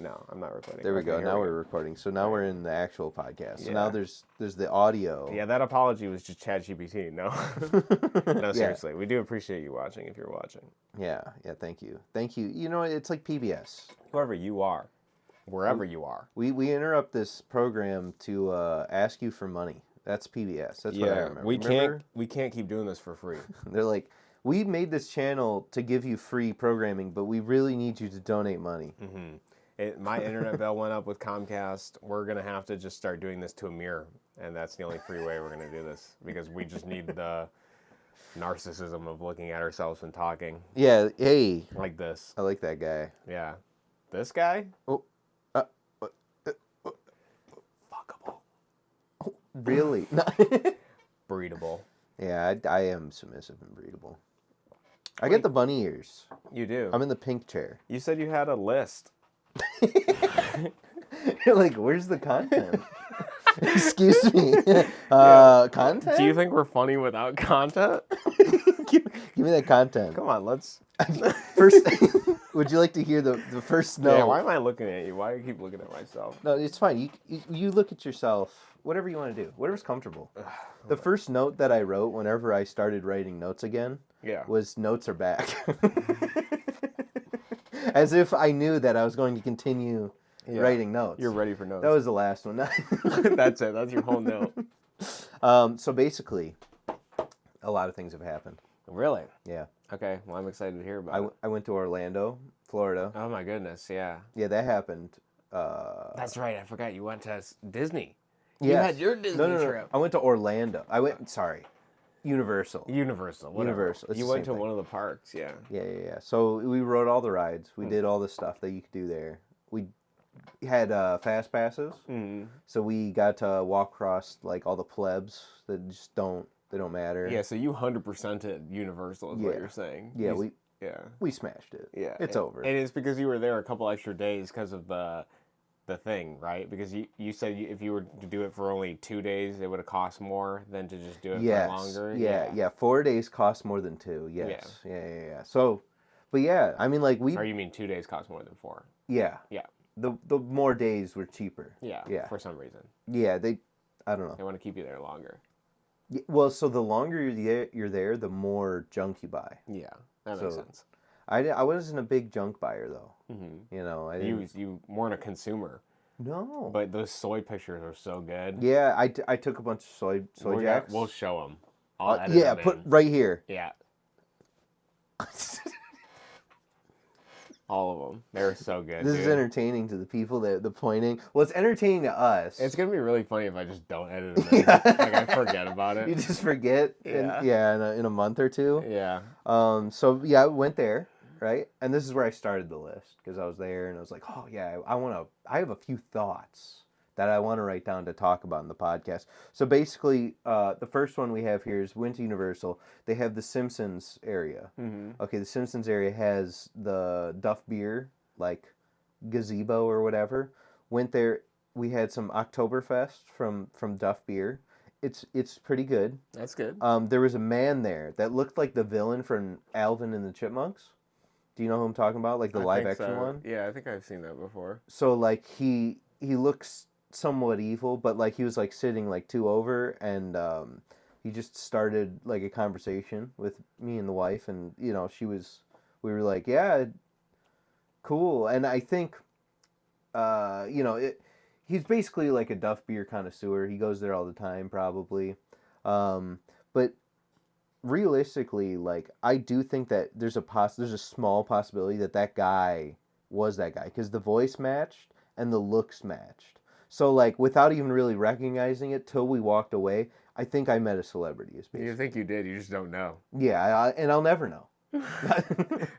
No, I'm not recording. There we Okay, go. here Now we we're recording. So now we're in the actual podcast. So Yeah. now there's the audio. Yeah, that apology was just ChatGPT. No. No, seriously. We do appreciate you watching if you're watching. Yeah. Thank you. You know, it's like PBS. Whoever you are, wherever you are. We interrupt this program to ask you for money. That's PBS. That's what I remember. We can't keep doing this for free. They're like, we made this channel to give you free programming, but we really need you to donate money. Mm-hmm. My internet bill went up with Comcast. We're going to have to just start doing this to a mirror, and that's the only free way we're going to do this, because we just need the narcissism of looking at ourselves and talking. Yeah, hey. Like this. I like that guy. Yeah. This guy? Oh. Fuckable. Oh, really? Breedable. Yeah, I am submissive and breedable. I get the bunny ears. You do? I'm in the pink chair. You said you had a list. You're like, where's the content? Excuse me. Content? Do you think we're funny without content? Give me that content. Come on, let's... First, would you like to hear the first note? Yeah, why am I looking at you? Why do you keep looking at myself? No, it's fine. You look at yourself, whatever you want to do, whatever's comfortable. The first note that I wrote whenever I started writing notes again was notes are back. As if I knew that I was going to continue writing notes. You're ready for notes. That was the last one. That's it. That's your whole note. So basically, a lot of things have happened. Really? Yeah. Okay. Well, I'm excited to hear about it. I went to Orlando, Florida. Oh, my goodness. Yeah. Yeah, that happened. That's right. I forgot you went to Disney. Yes. You had your Disney trip. I went to Orlando. Universal. Whatever. Universal. It's You the went same to thing. one of the parks, yeah. Yeah. So we rode all the rides. We did all the stuff that you could do there. We had fast passes, so we got to walk across like all the plebs that just don't matter. Yeah. So you 100%ed Universal is what you're saying. Yeah, we smashed it. Yeah, it's over. And it's because you were there a couple extra days because of the thing, right? Because you said if you were to do it for only 2 days, it would have cost more than to just do it for longer. Yeah. 4 days cost more than 2. Yes. Yeah. So, but yeah, I mean, like Or you mean 2 days cost more than 4? Yeah. Yeah. The more days were cheaper. Yeah. For some reason. Yeah. I don't know. They want to keep you there longer. Yeah, well, so the longer you're there, the more junk you buy. Yeah, that makes sense. I wasn't a big junk buyer though. Mm-hmm. You know, you weren't a consumer. No. But those soy pictures are so good. Yeah, I took a bunch of soy jacks. We'll show them. I'll edit them put right here. Yeah. All of them. They're so good. This is entertaining to the people the pointing. Well, it's entertaining to us. It's gonna be really funny if I just don't edit them. Like I forget about it. You just forget. Yeah. In a month or two. Yeah. So yeah, I went there, right? And this is where I started the list because I was there and I was like, oh yeah, I have a few thoughts that I want to write down to talk about in the podcast. So basically, the first one we have here is went to Universal. They have the Simpsons area. Mm-hmm. Okay, the Simpsons area has the Duff Beer, like, gazebo or whatever. Went there. We had some Oktoberfest from Duff Beer. It's pretty good. That's good. There was a man there that looked like the villain from Alvin and the Chipmunks. Do you know who I'm talking about? Like the live action one? Yeah, I think I've seen that before. So like he looks somewhat evil, but like he was like sitting like 2 over, and he just started like a conversation with me and the wife, and you know we were like, yeah, cool. And I think he's basically like a Duff Beer connoisseur. He goes there all the time probably, but realistically, like I do think that there's a small possibility that guy was that guy because the voice matched and the looks matched. So, like, without even really recognizing it till we walked away, I think I met a celebrity. You think you did, you just don't know. Yeah, and I'll never know.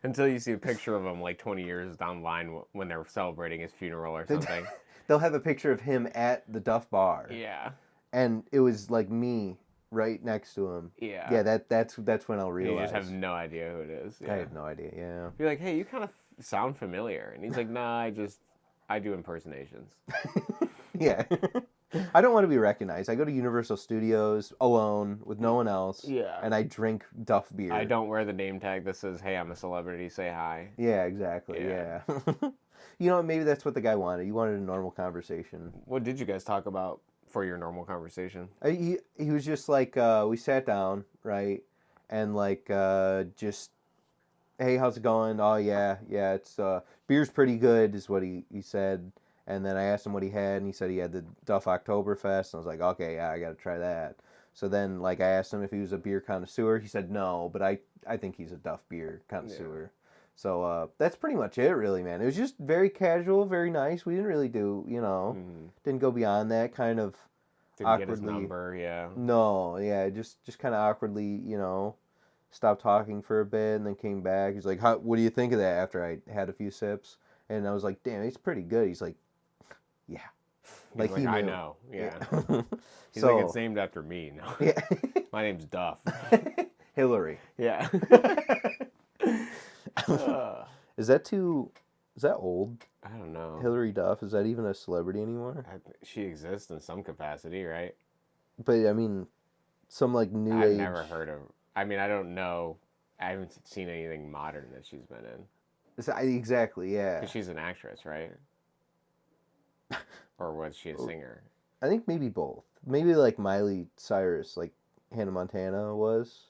Until you see a picture of him, like, 20 years down the line when they're celebrating his funeral or something. They'll have a picture of him at the Duff Bar. Yeah. And it was, like, me right next to him. Yeah. Yeah, that's when I'll realize. You just have no idea who it is. Yeah. I have no idea, yeah. You're like, hey, you kind of sound familiar. And he's like, nah, I do impersonations. Yeah. I don't want to be recognized. I go to Universal Studios alone with no one else. Yeah. And I drink Duff beer. I don't wear the name tag that says, "Hey, I'm a celebrity. Say hi." Yeah, exactly. Yeah. You know, maybe that's what the guy wanted. He wanted a normal conversation. What did you guys talk about for your normal conversation? He was just like, we sat down, right? And like, just, hey, how's it going? Oh, yeah, it's, beer's pretty good, is what he said. And then I asked him what he had, and he said he had the Duff Oktoberfest. And I was like, okay, yeah, I got to try that. So then, like, I asked him if he was a beer connoisseur. He said no, but I think he's a Duff beer connoisseur. Yeah. So that's pretty much it, really, man. It was just very casual, very nice. We didn't really do, didn't go beyond that. Kind of didn't awkwardly. Get his number, yeah. No, yeah, just kind of awkwardly, stopped talking for a bit and then came back. He's like, what do you think of that after I had a few sips? And I was like, damn, it's pretty good. He's like, yeah. Like he knew. I know, yeah. He's so, like, it's named after me. No. Yeah. My name's Duff. Hillary. Yeah. Is that old? I don't know. Hillary Duff, is that even a celebrity anymore? She exists in some capacity, right? But I mean, some like new age. I've never heard of. I mean, I don't know. I haven't seen anything modern that she's been in. Exactly, yeah. Because she's an actress, right? Or was she a singer? I think maybe both. Maybe like Miley Cyrus, like Hannah Montana was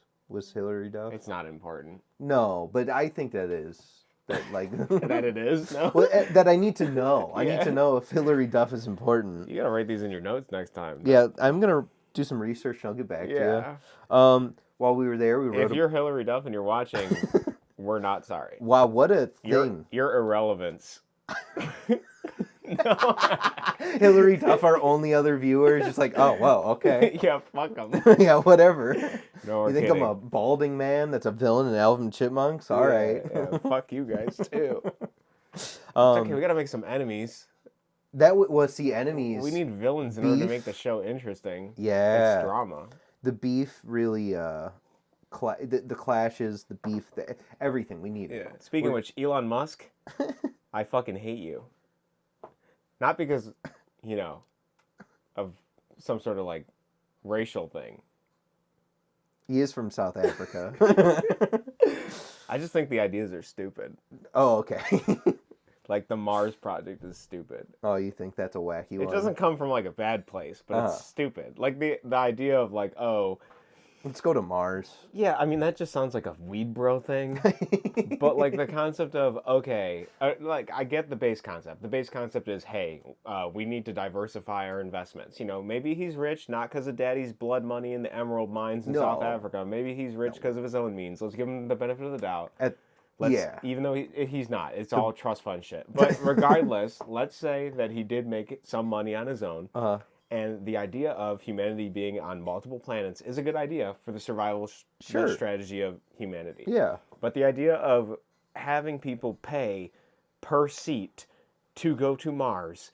Hillary Duff. It's not important. No, but I think that is. That like that it is? No. Well, that I need to know. I need to know if Hillary Duff is important. You gotta write these in your notes next time. Yeah, I'm gonna do some research and I'll get back to you. While we were there, we wrote. If you're Hillary Duff and you're watching, we're not sorry. Wow, what a thing! Your irrelevance. No. Hillary Duff, our only other viewer, is just like, oh, well, okay. Yeah, fuck them. Yeah, whatever. No, you think kidding. I'm a balding man that's a villain in Alvin Chipmunks? All right. Yeah, fuck you guys, too. It's okay, we gotta make some enemies. That was the enemies. We need villains in order to make the show interesting. Yeah. It's drama. The beef really, the clashes, the beef, everything we need. Yeah. Speaking of which, Elon Musk, I fucking hate you. Not because, of some sort of, like, racial thing. He is from South Africa. I just think the ideas are stupid. Oh, okay. Like, the Mars project is stupid. Oh, you think that's a wacky one? It doesn't come from, like, a bad place, but it's stupid. Like, the idea of, like, oh... Let's go to Mars. Yeah, I mean, that just sounds like a weed bro thing. But, like, the concept of, okay, like, I get the base concept. The base concept is, hey, we need to diversify our investments. Maybe he's rich not because of daddy's blood money in the emerald mines in South Africa. Maybe he's rich because of his own means. Let's give him the benefit of the doubt. Even though he's not. It's all trust fund shit. But regardless, let's say that he did make some money on his own. Uh-huh. And the idea of humanity being on multiple planets is a good idea for the survival strategy of humanity. Yeah. But the idea of having people pay per seat to go to Mars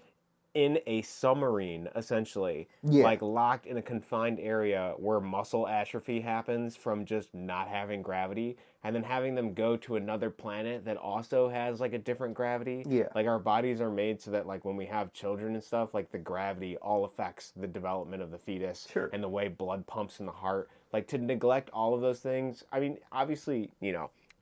in a submarine, essentially, like locked in a confined area where muscle atrophy happens from just not having gravity, and then having them go to another planet that also has like a different gravity. Yeah. Like our bodies are made so that like when we have children and stuff, like the gravity all affects the development of the fetus and the way blood pumps in the heart. Like to neglect all of those things. I mean, obviously,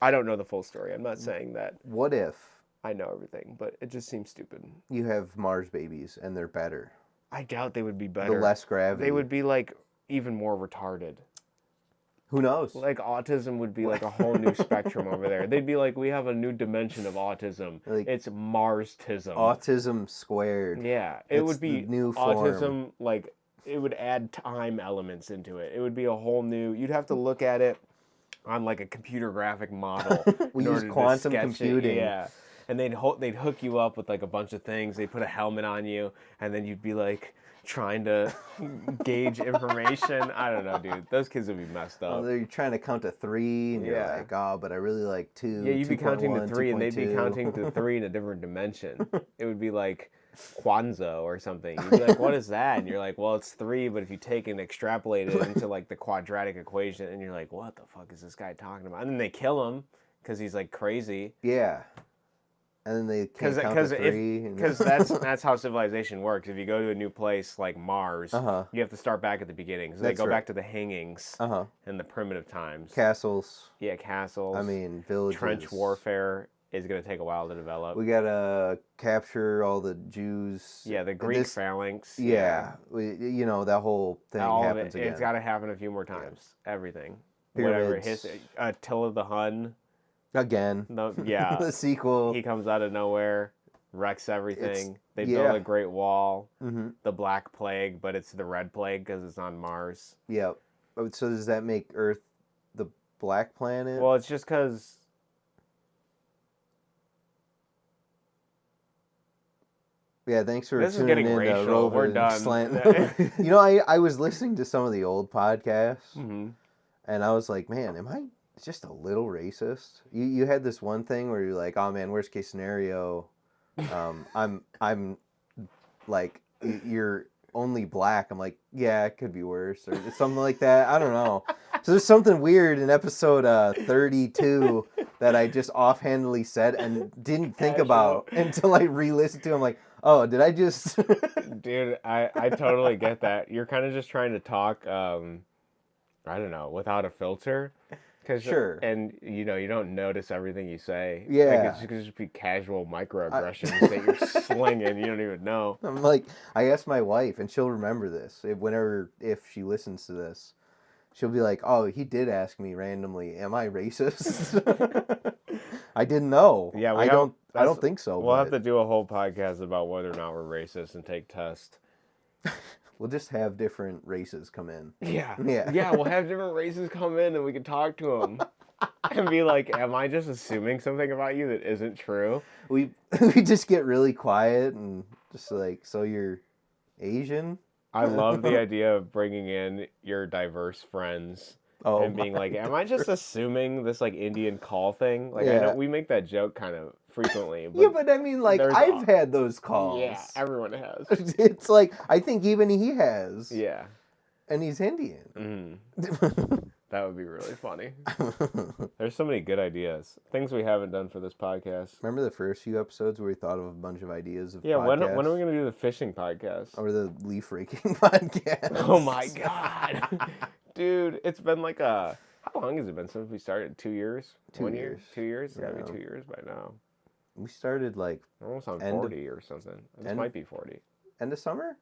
I don't know the full story. I'm not saying that. What if I know everything, but it just seems stupid. You have Mars babies and they're better? I doubt they would be better. The less gravity. They would be like even more retarded. Who knows? Like autism would be like a whole new spectrum over there. They'd be like, we have a new dimension of autism. Like, it's Mars-tism. Autism squared. Yeah, it would be new autism. Form. Like it would add time elements into it. It would be a whole new. You'd have to look at it on like a computer graphic model. We use quantum computing. Yeah. And they'd hook you up with like a bunch of things. They'd put a helmet on you, and then you'd be like trying to gauge information. I don't know, dude. Those kids would be messed up. Oh, they're trying to count to 3, and you're like, oh, but I really like 2. Yeah, you'd be counting to 3, 2. and they'd be counting to 3 in a different dimension. It would be like Kwanzaa or something. You'd be like, what is that? And you're like, well, it's 3, but if you take and extrapolate it into like the quadratic equation, and you're like, what the fuck is this guy talking about? And then they kill him because he's like crazy. Yeah. and then they can't count to three. Because that's how civilization works. If you go to a new place like Mars, you have to start back at the beginning. So they go back to the hangings and the primitive times. Castles. Yeah, castles. I mean, villages. Trench warfare is going to take a while to develop. We gotta capture all the Jews. Yeah, the Greek phalanx. Yeah, that whole thing happens again. It's got to happen a few more times. Yeah. Everything. Pyramids. Whatever. Attila the Hun. Again. Yeah. The sequel. He comes out of nowhere, wrecks everything. They build a Great Wall. The Black Plague, but it's the Red Plague because it's on Mars. Yep. So does that make Earth the black planet? Well, it's just because... Yeah, thanks for tuning in to Roving. We're done. Slant. I was listening to some of the old podcasts, and I was like, man, am I just a little racist? You had this one thing where you're like, oh man, worst case scenario, I'm like, you're only black. I'm like, yeah, it could be worse, or something like that. I don't know. So there's something weird in episode 32 that I just offhandedly said and didn't think about until I re-listened to. I'm like, oh, did I just... Dude, I totally get that. You're kind of just trying to talk, I don't know, without a filter. Sure. And, you don't notice everything you say. Yeah. Like, it could just be casual microaggressions that you're slinging. You don't even know. I'm like, I asked my wife, and she'll remember this. If she listens to this, she'll be like, oh, he did ask me randomly, am I racist? I didn't know. Yeah, I don't think so. We'll have to do a whole podcast about whether or not we're racist and take tests. We'll just have different races come in. Yeah. We'll have different races come in and we can talk to them and be like, am I just assuming something about you that isn't true? We just get really quiet and just like, so you're Asian? I love the idea of bringing in your diverse friends and being like, am I just assuming this like Indian call thing? Like, I know we make that joke kind of frequently. But but I mean, like, I've had those calls. Yeah, everyone has. It's like, I think even he has. Yeah. And he's Indian. That would be really funny. There's so many good ideas. Things we haven't done for this podcast. Remember the first few episodes where we thought of a bunch of ideas of podcasts? When are we going to do the fishing podcast? Or the leaf raking podcast? Oh my God. Dude, it's been like how long has it been since we started? 2 years? 2 years. 2 years? It's got to be 2 years by now. We started like... almost on 40 or something. This might be 40. End of summer?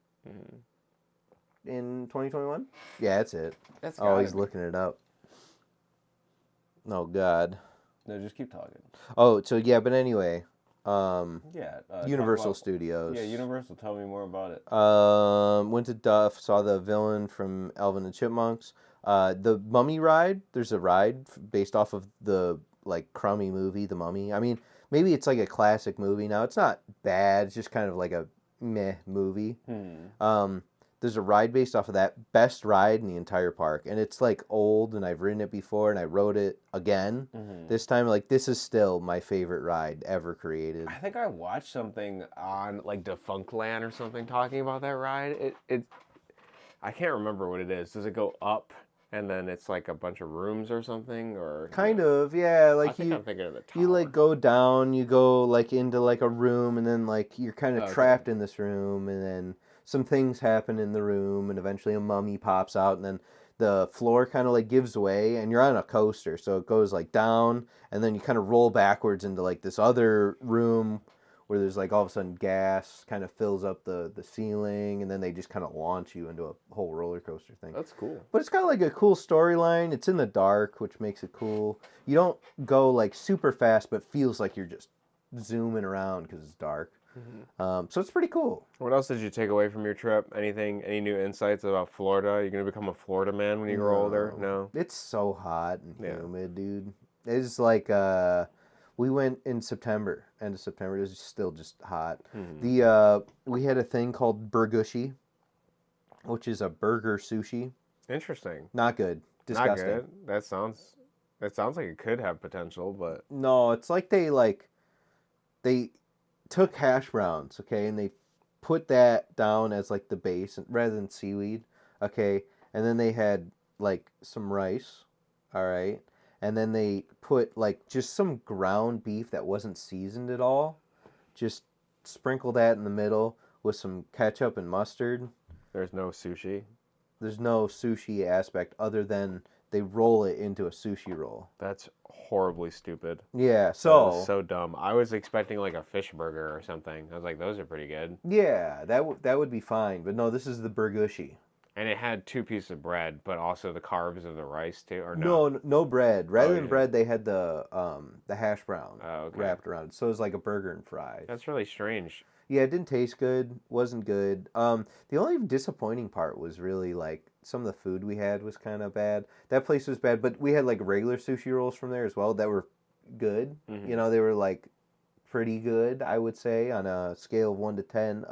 In 2021? Yeah, that's it. That's he's looking it up. Oh, God. No, just keep talking. Oh, so yeah, but anyway... Universal about, Studios. Yeah, Universal. Tell me more about it. Went to Duff, saw the villain from Alvin and Chipmunks. The Mummy ride. There's a ride based off of the like crummy movie, The Mummy. I mean, maybe it's like a classic movie now. It's not bad. It's just kind of like a meh movie. There's a ride based off of that. Best ride in the entire park. And it's like old and I've ridden it before and I rode it again. This time, like, this is still my favorite ride ever created. I think I watched something on like Defunctland or something talking about that ride. I can't remember what it is. Does it go up and then it's like a bunch of rooms or something? Or kind of, yeah. Like I think I'm thinking of the tower. You like go down, you go like into like a room and then like you're kind of trapped in this room and then some things happen in the room and eventually a mummy pops out and then the floor kind of like gives way and you're on a coaster. So it goes like down and then you kind of roll backwards into like this other room where there's like all of a sudden gas kind of fills up the ceiling and then they just kind of launch you into a whole roller coaster thing. That's cool. But it's got like a cool storyline. It's in the dark, which makes it cool. You don't go like super fast, but feels like you're just zooming around because it's dark. So it's pretty cool. What else did you take away from your trip? Any new insights about Florida? Are you going to become a Florida man when you grow older? No. It's so hot and humid, dude. It's like we went in September, end of September. It was still just hot. We had a thing called burgushi, which is a burger sushi. Interesting. Not good. Disgusting. Not good. That sounds like it could have potential, but no, it's like they took hash browns, okay, and they put that down as like the base rather than seaweed, okay, and then they had like some rice, all right, and then they put like just some ground beef that wasn't seasoned at all, Just sprinkle that in the middle with some ketchup and mustard. There's no sushi. There's no sushi aspect other than they roll it into a sushi roll. That's horribly stupid. Yeah, That so is so dumb. I was expecting like a fish burger or something. I was like, those are pretty good. yeah, that would be fine. But no, this is the burgushi. And it had 2 pieces of bread, but also the carbs of the rice too, or no? No bread. Rather than yeah. bread, they had the hash brown Oh, okay. wrapped around. So it was like a burger and fries. That's really strange. Yeah, it didn't taste good. Wasn't good. The only disappointing part was really like some of the food we had was kind of bad. That place was bad, but we had like regular sushi rolls from there as well that were good. Mhm. You know, they were like pretty good, I would say, on a scale of 1 to 10,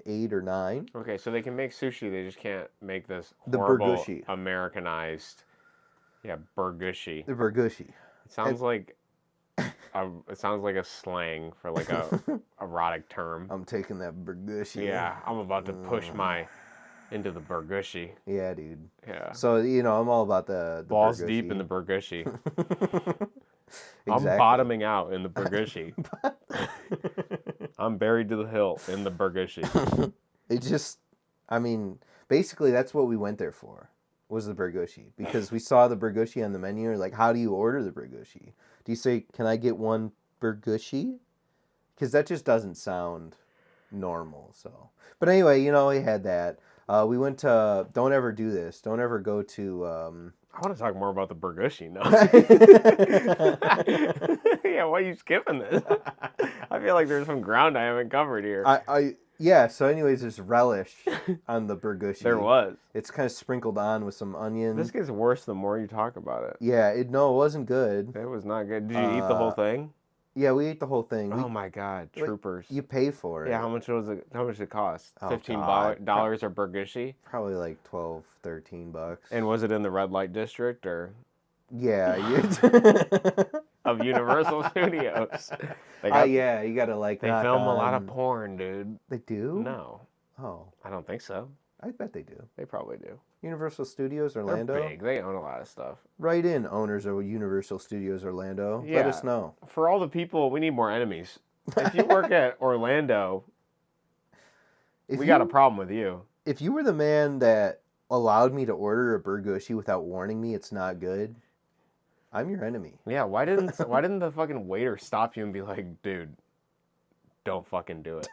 8 or 9. Okay, so they can make sushi, they just can't make this The horrible burgushi. Americanized, burgushi. The burgushi. It sounds like it sounds like a slang for like a erotic term. I'm taking that burgushi. Yeah, I'm about to push my into the burgushi. Yeah, dude. Yeah. So, you know, I'm all about the Balls burgushi. deep in the burgushi. Exactly. I'm bottoming out in the burgushi. I'm buried to the hill in the burgushi. It just, I mean, basically that's what we went there for, was the burgushi. Because we saw the burgushi on the menu, like, how do you order the burgushi? Do you say, can I get one burgushi? Because that just doesn't sound normal, so. But anyway, you know, we had that. We went to, don't ever do this, don't ever go to... I want to talk more about the burgushi now. Yeah, why are you skipping this? I feel like there's some ground I haven't covered here. Yeah, so anyways, there's relish on the burgushi. There was. It's kind of sprinkled on with some onions. This gets worse the more you talk about it. Yeah, it wasn't good. It was not good. Did you eat the whole thing? Yeah, we ate the whole thing. Oh my God, troopers. You pay for it. Yeah, how much was it? How much did it cost? Oh, $15 God. or burgushi? Probably like $12, $13. And was it in the red light district or Yeah, of Universal Studios? yeah, you gotta like. They film a lot of porn, dude. They do? No, Oh, I don't think so. I bet they do. They probably do. Universal Studios Orlando. They're big. They own a lot of stuff. Write in, owners of Universal Studios Orlando. Yeah. Let us know. For all the people, we need more enemies. If you work at Orlando, we got a problem with you. If you were the man that allowed me to order a burgushi without warning me it's not good, I'm your enemy. Yeah, why didn't the fucking waiter stop you and be like, dude, don't fucking do it?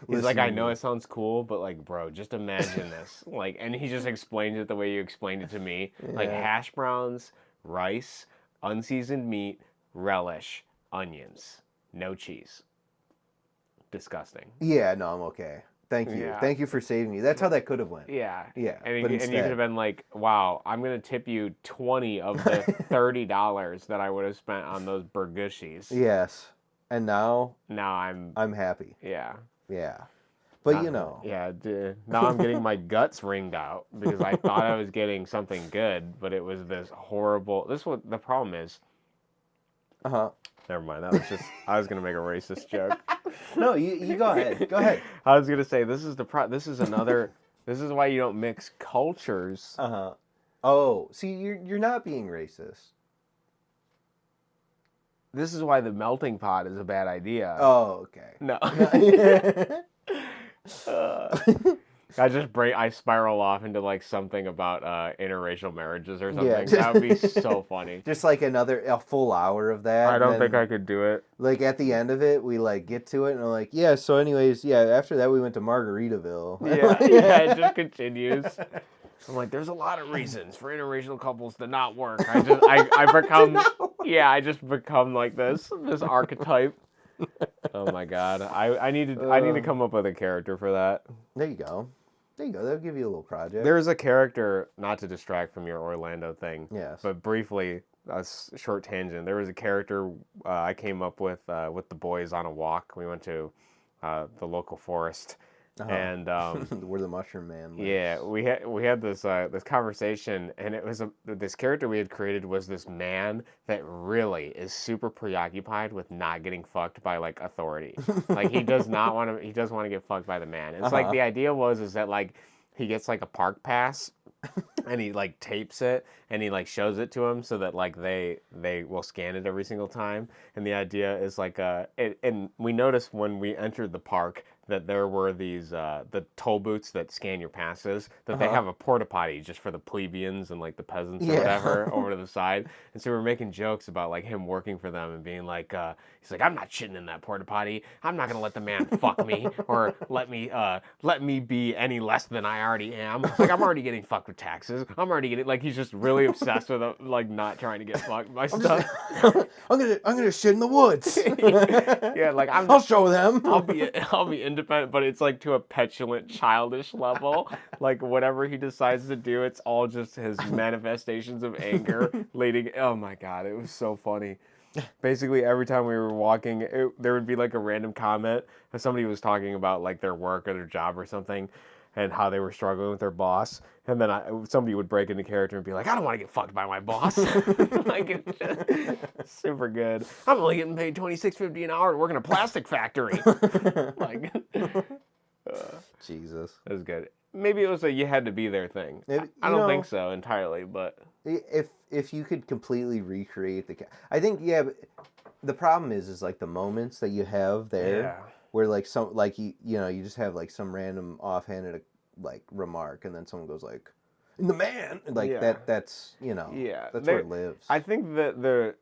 He's like, I know it sounds cool, but like, bro, just imagine this. Like, and he just explained it the way you explained it to me. Like hash browns, rice, unseasoned meat, relish, onions, no cheese. Disgusting. Yeah, no, I'm okay. Thank you. Yeah. Thank you for saving me. That's how that could have went. Yeah. Yeah. And but you could have been like, wow, I'm going to tip you 20 of the $30 that I would have spent on those burgushis. Yes. And now Now I'm happy. yeah. Yeah. But you know. Yeah, now I'm getting my guts wringed out because I thought I was getting something good, but it was this horrible. This is what the problem is. Uh-huh. Never mind. That was just I was going to make a racist joke. No, you go ahead. Go ahead. I was going to say this is another this is why you don't mix cultures. Uh-huh. Oh, see, you're not being racist. This is why the melting pot is a bad idea. Oh, okay. No. I spiral off into like something about interracial marriages or something. Yeah. That would be so funny. Just like a full hour of that. I don't think I could do it. Like at the end of it, we like get to it and we're like, yeah. So, anyways, yeah. After that, we went to Margaritaville. Yeah, it just continues. I'm like, there's a lot of reasons for interracial couples to not work. I just become like this archetype. Oh my God, I need to come up with a character for that. There you go. They'll give you a little project. There's a character, not to distract from your Orlando thing. Yes. But briefly, a short tangent. There was a character I came up with the boys on a walk. We went to the local forest. Uh-huh. And where the mushroom man lives. yeah, we had this conversation, and it was this character we had created was this man that really is super preoccupied with not getting fucked by like authority. Like he does want to get fucked by the man. It's like the idea is that like he gets like a park pass, and he like tapes it and he like shows it to him so that like they will scan it every single time. And the idea is like and we noticed when we entered the park that there were these the toll booths that scan your passes, that they have a porta potty just for the plebeians and like the peasants or whatever over to the side. And so we were making jokes about like him working for them and being like he's like, I'm not shitting in that porta potty. I'm not gonna let the man fuck me or let me be any less than I already am. Like, I'm already getting fucked with taxes. I'm already getting like, he's just really obsessed with like not trying to get fucked by stuff. I'm gonna shit in the woods. Yeah, like I'll show them. I'll be independent, but it's like to a petulant, childish level. Like whatever he decides to do, it's all just his manifestations of anger leading. Oh my god, it was so funny. Basically, every time we were walking, there would be like a random comment if somebody was talking about like their work or their job or something, and how they were struggling with their boss, and then somebody would break into character and be like, I don't want to get fucked by my boss. Like, it's just super good. I'm only getting paid $26.50 an hour to work in a plastic factory. Like, Jesus. It was good. Maybe it was a you had to be there thing. I don't think so entirely, but if you could completely recreate I think but the problem is like the moments that you have there. Yeah. Where like some like you just have like some random offhanded like remark and then someone goes like, the man, like that's that's where it lives. I think that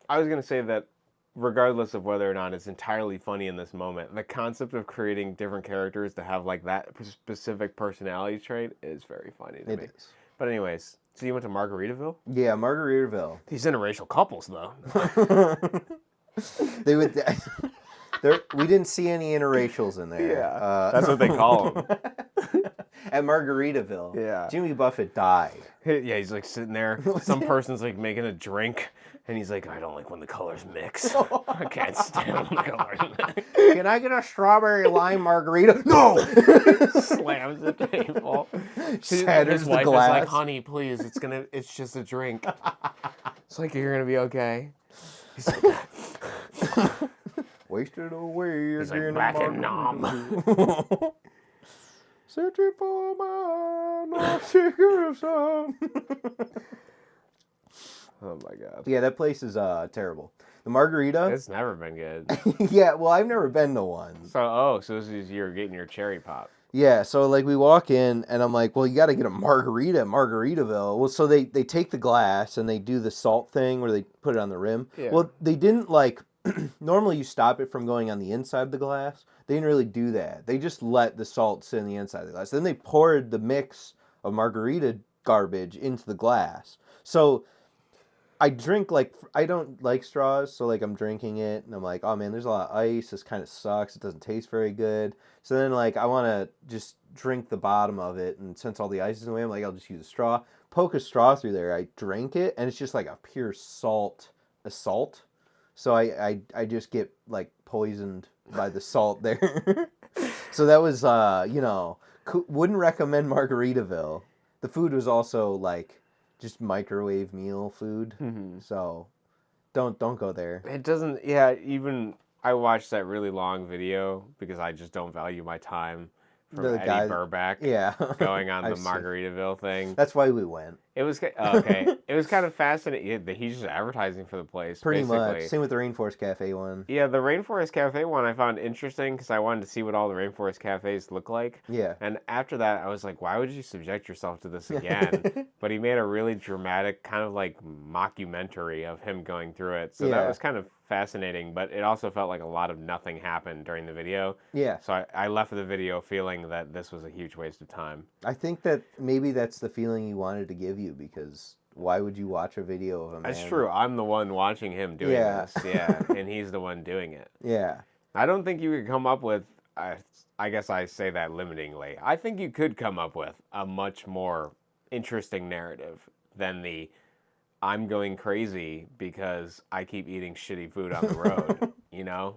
I was gonna say that regardless of whether or not it's entirely funny in this moment, the concept of creating different characters to have like that specific personality trait is very funny to me. It is. But anyways, so you went to Margaritaville? Yeah, Margaritaville. These interracial couples though. They would. We didn't see any interracials in there. Yeah, that's what they call them. At Margaritaville. Yeah. Jimmy Buffett died. Yeah, he's like sitting there. Some person's like making a drink, and he's like, I don't like when the colors mix. I can't stand when the colors mix. Can I get a strawberry lime margarita? No! Slams the table. Shatters His the wife glass. is like, honey, please, it's just a drink. It's like, you're gonna be okay. He's like, wasted away. He's like, back and numb. Searching for my secret song. Oh my god. Yeah, that place is terrible. The margarita. It's never been good. Yeah, well, I've never been to one. So this is you're getting your cherry pop. Yeah, so like we walk in and I'm like, well, you got to get a margarita at Margaritaville. Well, so they take the glass and they do the salt thing where they put it on the rim. Yeah. Well, they didn't like, normally you stop it from going on the inside of the glass. They didn't really do that. They just let the salt sit in the inside of the glass. Then they poured the mix of margarita garbage into the glass. So I drink like, I don't like straws, so like I'm drinking it and I'm like, oh man, there's a lot of ice. This kind of sucks. It doesn't taste very good. So then like I want to just drink the bottom of it, and since all the ice is in the way, I'm like, I'll just use a straw. Poke a straw through there. I drink it and it's just like a pure salt assault. So I just get like poisoned by the salt there. So that was wouldn't recommend Margaritaville. The food was also like just microwave meal food. Mm-hmm. So don't go there. It doesn't. Yeah, even I watched that really long video because I just don't value my time from Eddie Burback. Yeah, going on the Margaritaville thing. That's why we went. It was okay. It was kind of fascinating. He's just advertising for the place. Pretty basically. much. Same with the Rainforest Cafe one. Yeah, the Rainforest Cafe one I found interesting because I wanted to see what all the Rainforest Cafes look like. Yeah. And after that, I was like, why would you subject yourself to this again? But he made a really dramatic, kind of like mockumentary of him going through it. So that was kind of fascinating, but it also felt like a lot of nothing happened during the video. Yeah. So I left the video feeling that this was a huge waste of time. I think that maybe that's the feeling he wanted to give you, because why would you watch a video of a man? That's true. I'm the one watching him doing this. Yeah. And he's the one doing it. Yeah. I don't think you could come up with, I guess I say that limitingly. I think you could come up with a much more interesting narrative than the I'm going crazy because I keep eating shitty food on the road,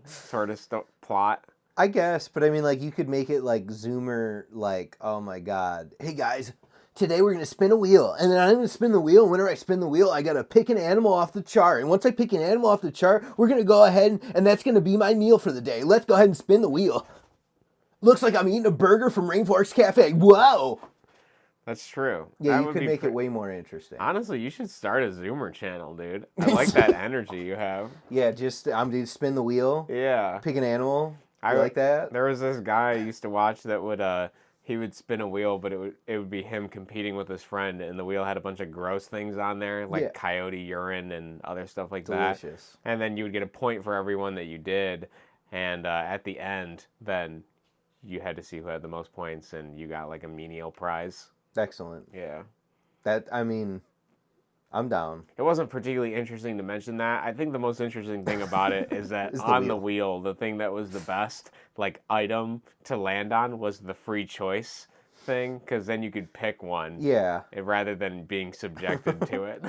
sort of plot. I guess, but I mean, like, you could make it like Zoomer, like, oh my God, hey guys, today we're going to spin a wheel, and then I'm going to spin the wheel, and whenever I spin the wheel, I got to pick an animal off the chart, and once I pick an animal off the chart, we're going to go ahead, and that's going to be my meal for the day. Let's go ahead and spin the wheel. Looks like I'm eating a burger from Rainforest Cafe. Whoa! That's true. Yeah, That you would could be make it way more interesting. Honestly, you should start a Zoomer channel, dude. I like that energy you have. Yeah, just I'm gonna spin the wheel, Yeah. pick an animal. You like that? There was this guy I used to watch that would he would spin a wheel, but it would be him competing with his friend, and the wheel had a bunch of gross things on there, like coyote urine and other stuff like that. Delicious. And then you would get a point for every one that you did, and at the end, then you had to see who had the most points, and you got like a menial prize. Excellent. Yeah. I'm down. It wasn't particularly interesting to mention that. I think the most interesting thing about it is that on the wheel, the thing that was the best, like, item to land on was the free choice thing, because then you could pick one. Yeah. Rather than being subjected to it.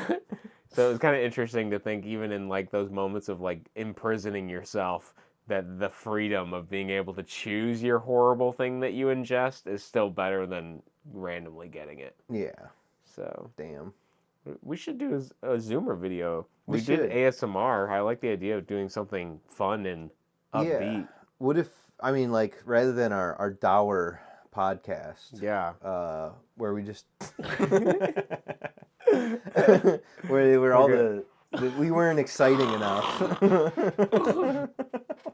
So it was kind of interesting to think, even in, like, those moments of, like, imprisoning yourself, that the freedom of being able to choose your horrible thing that you ingest is still better than randomly getting it. Yeah. So. Damn. We should do a Zoomer video. We should. did ASMR. I like the idea of doing something fun and upbeat. Yeah. What if, like, rather than our dour podcast, where we just, where we're all we weren't exciting enough.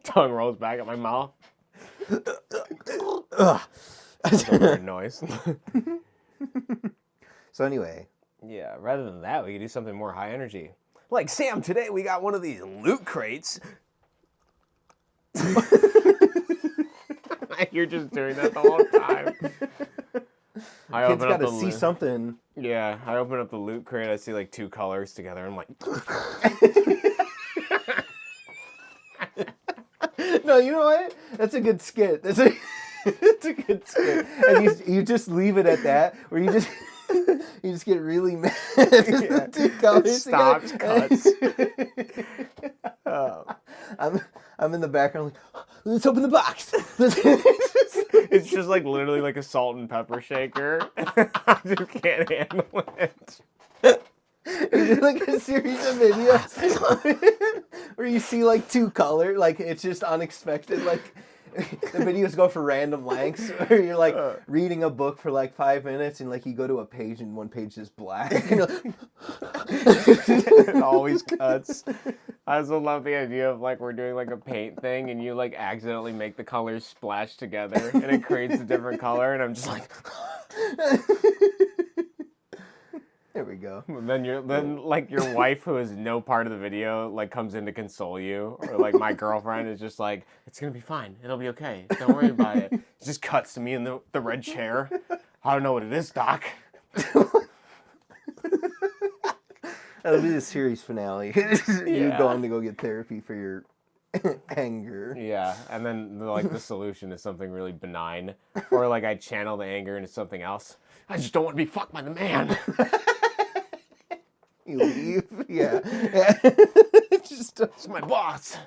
Tongue rolls back at my mouth. That's a weird noise. So anyway. Yeah, rather than that, we could do something more high energy. Like, Sam, today we got one of these loot crates. You're just doing that the whole time. Kids got to see something. Yeah, I open up the loot crate, I see like two colors together, I'm like... No, you know what? That's a good skit. It's a good skit. And you just leave it at that, where you just... You just get really mad. Yeah. Stops, cuts. I'm in the background like, let's open the box. It's just like literally like a salt and pepper shaker. I just can't handle it. It's like a series of videos where you see like two color, like it's just unexpected, like the videos go for random lengths where you're like reading a book for like 5 minutes and like you go to a page and one page is black. It always cuts. I also love the idea of like we're doing like a paint thing and you like accidentally make the colors splash together and it creates a different color and I'm just like there we go. Then like your wife, who is no part of the video, like comes in to console you, or like my girlfriend is just like, it's gonna be fine, it'll be okay, don't worry about it. It just cuts to me in the red chair. I don't know what it is, Doc. That'll be the series finale. You going to go get therapy for your anger. Yeah, and then like the solution is something really benign, or like I channel the anger into something else. I just don't want to be fucked by the man. You leave? Yeah. It's my boss.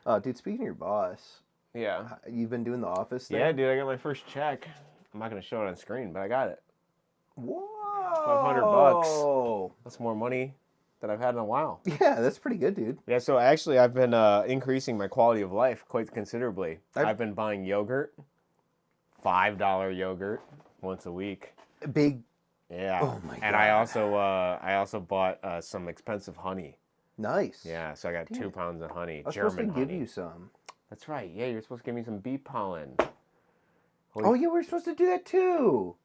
Oh, dude, speaking of your boss. Yeah. You've been doing the office thing? Yeah, dude, I got my first check. I'm not going to show it on screen, but I got it. Whoa. $500. That's more money than I've had in a while. Yeah, that's pretty good, dude. Yeah, so actually I've been increasing my quality of life quite considerably. I've been buying yogurt, $5 yogurt once a week. Big. Yeah. Oh my god. And I also bought some expensive honey. Nice. Yeah, so I got 2 pounds of honey. I was German supposed to honey. give you some. That's right. Yeah, you're supposed to give me some bee pollen. Oh yeah, we're supposed to do that too.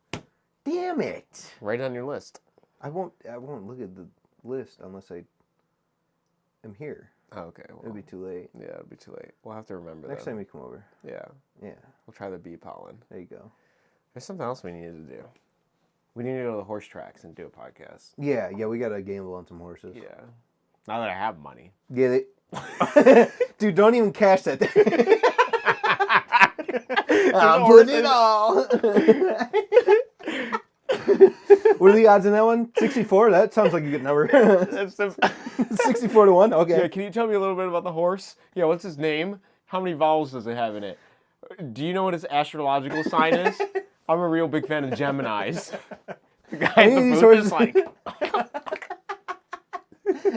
Damn it. Right on your list. I won't look at the list unless I am here. Oh, okay. Well, It'll be too late. Yeah, it'll be too late. We'll have to remember Next that. time you come over. Yeah. Yeah. We'll try the bee pollen. There you go. There's something else we needed to do. We need to go to the horse tracks and do a podcast. Yeah, we gotta gamble on some horses. Yeah. Now that I have money. Yeah, dude, don't even cash that thing. I'm putting it all. What are the odds in that one? 64? That sounds like a good number. 64 to 1? Okay. Yeah, can you tell me a little bit about the horse? Yeah, what's his name? How many vowels does it have in it? Do you know what his astrological sign is? I'm a real big fan of Geminis. The guy in the booth is like...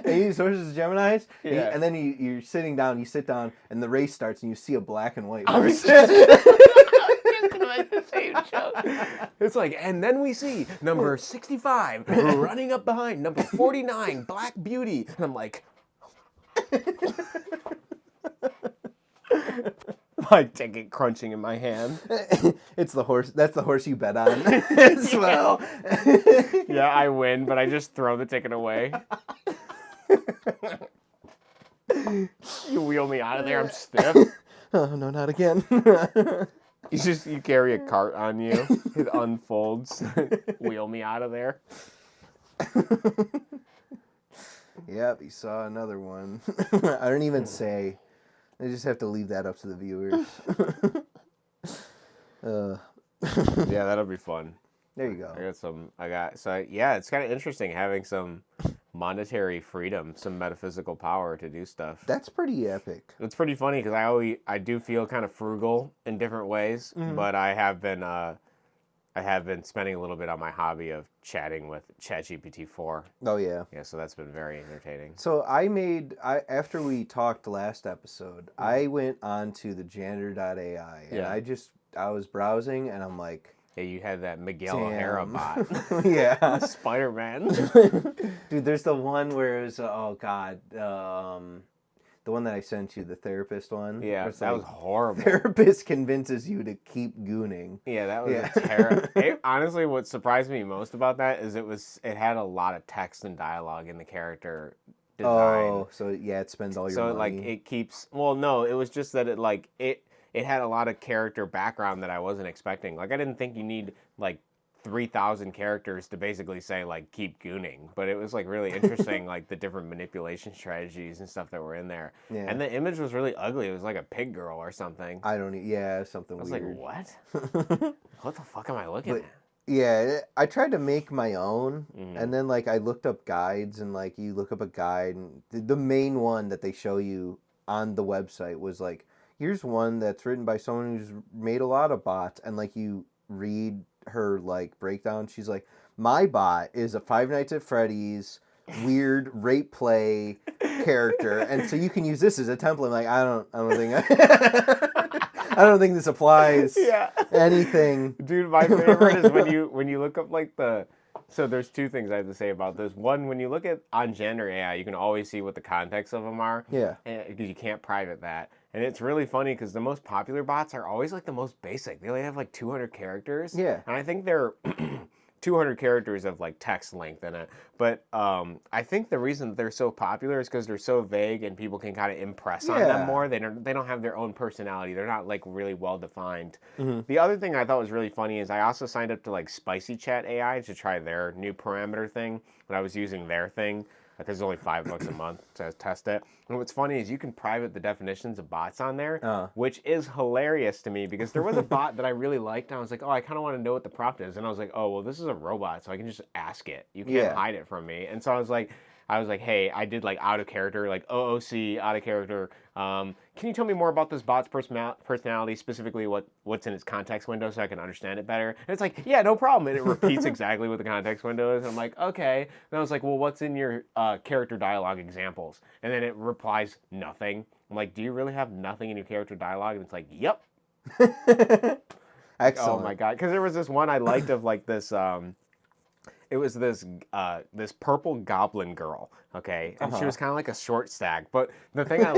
And these horses are Geminis? Yeah. And then you're sitting down, you sit down, and the race starts, and you see a black and white I was horse. just gonna make the same joke. It's like, and then we see number 65 running up behind number 49, Black Beauty. And I'm like, my ticket crunching in my hand. It's the horse. That's the horse you bet on as well. Yeah, I win, but I just throw the ticket away. You wheel me out of there, I'm stiff. Oh no, not again. You carry a cart on you. It unfolds. Wheel me out of there. Yep, you saw another one. I don't even say. I just have to leave that up to the viewers. Yeah, that'll be fun. There you go. Yeah, it's kind of interesting having some monetary freedom, some metaphysical power to do stuff. That's pretty epic. It's pretty funny because I do feel kind of frugal in different ways, but I have been spending a little bit on my hobby of chatting with ChatGPT 4. Oh yeah. Yeah, so that's been very entertaining. So after we talked last episode, I went on to the janitor.ai and I was browsing and I'm like, yeah, you had that Miguel O'Hara bot. Yeah. Spider-Man. Dude, there's the one where it was, oh God, the one that I sent you, the therapist one. Yeah, that was horrible. Therapist convinces you to keep gooning. Yeah, that was terrible. Honestly, what surprised me most about that is it had a lot of text and dialogue in the character design. Oh, so yeah, it spends all your money. So like it keeps. Well, no, it was just that it had a lot of character background that I wasn't expecting. Like I didn't think you need like 3,000 characters to basically say like keep gooning, but it was like really interesting, like the different manipulation strategies and stuff that were in there. Yeah. And the image was really ugly. It was like a pig girl or something. Something weird. I was like, what? What the fuck am I looking at? Yeah, I tried to make my own, and then like I looked up guides, and like you look up a guide, and the main one that they show you on the website was like, here's one that's written by someone who's made a lot of bots, and like you read her like breakdown, she's like, my bot is a Five Nights at Freddy's weird rape play character, and so you can use this as a template. I'm like, I don't think I don't think this applies. Yeah. Anything. Dude, my favorite is when you look up like so there's two things I have to say about this. One, when you look at on Gender AI, you can always see what the context of them are. Yeah. Because you can't private that. And it's really funny because the most popular bots are always like the most basic. They only have like 200 characters. Yeah. And I think they're 200 characters of like text length in it. But I think the reason that they're so popular is because they're so vague and people can kind of impress on them more. They don't have their own personality. They're not like really well defined. The other thing I thought was really funny is I also signed up to like Spicy Chat AI to try their new parameter thing. But I was using their thing because it's only $5 a month to test it. And what's funny is you can private the definitions of bots on there, which is hilarious to me because there was a bot that I really liked and I was like, oh, I kind of want to know what the prompt is. And I was like, oh, well, this is a robot, so I can just ask it. You can't hide it from me. And so I was like, hey, I did like out of character, like OOC, out of character. Can you tell me more about this bot's personality, specifically what's in its context window so I can understand it better? And it's like, yeah, no problem. And it repeats exactly what the context window is. And I'm like, okay. And I was like, well, what's in your character dialogue examples? And then it replies nothing. I'm like, do you really have nothing in your character dialogue? And it's like, yep. Excellent. Oh my God. Because there was this one I liked of like this, it was this purple goblin girl, okay, and she was kind of like a short stag. But the thing I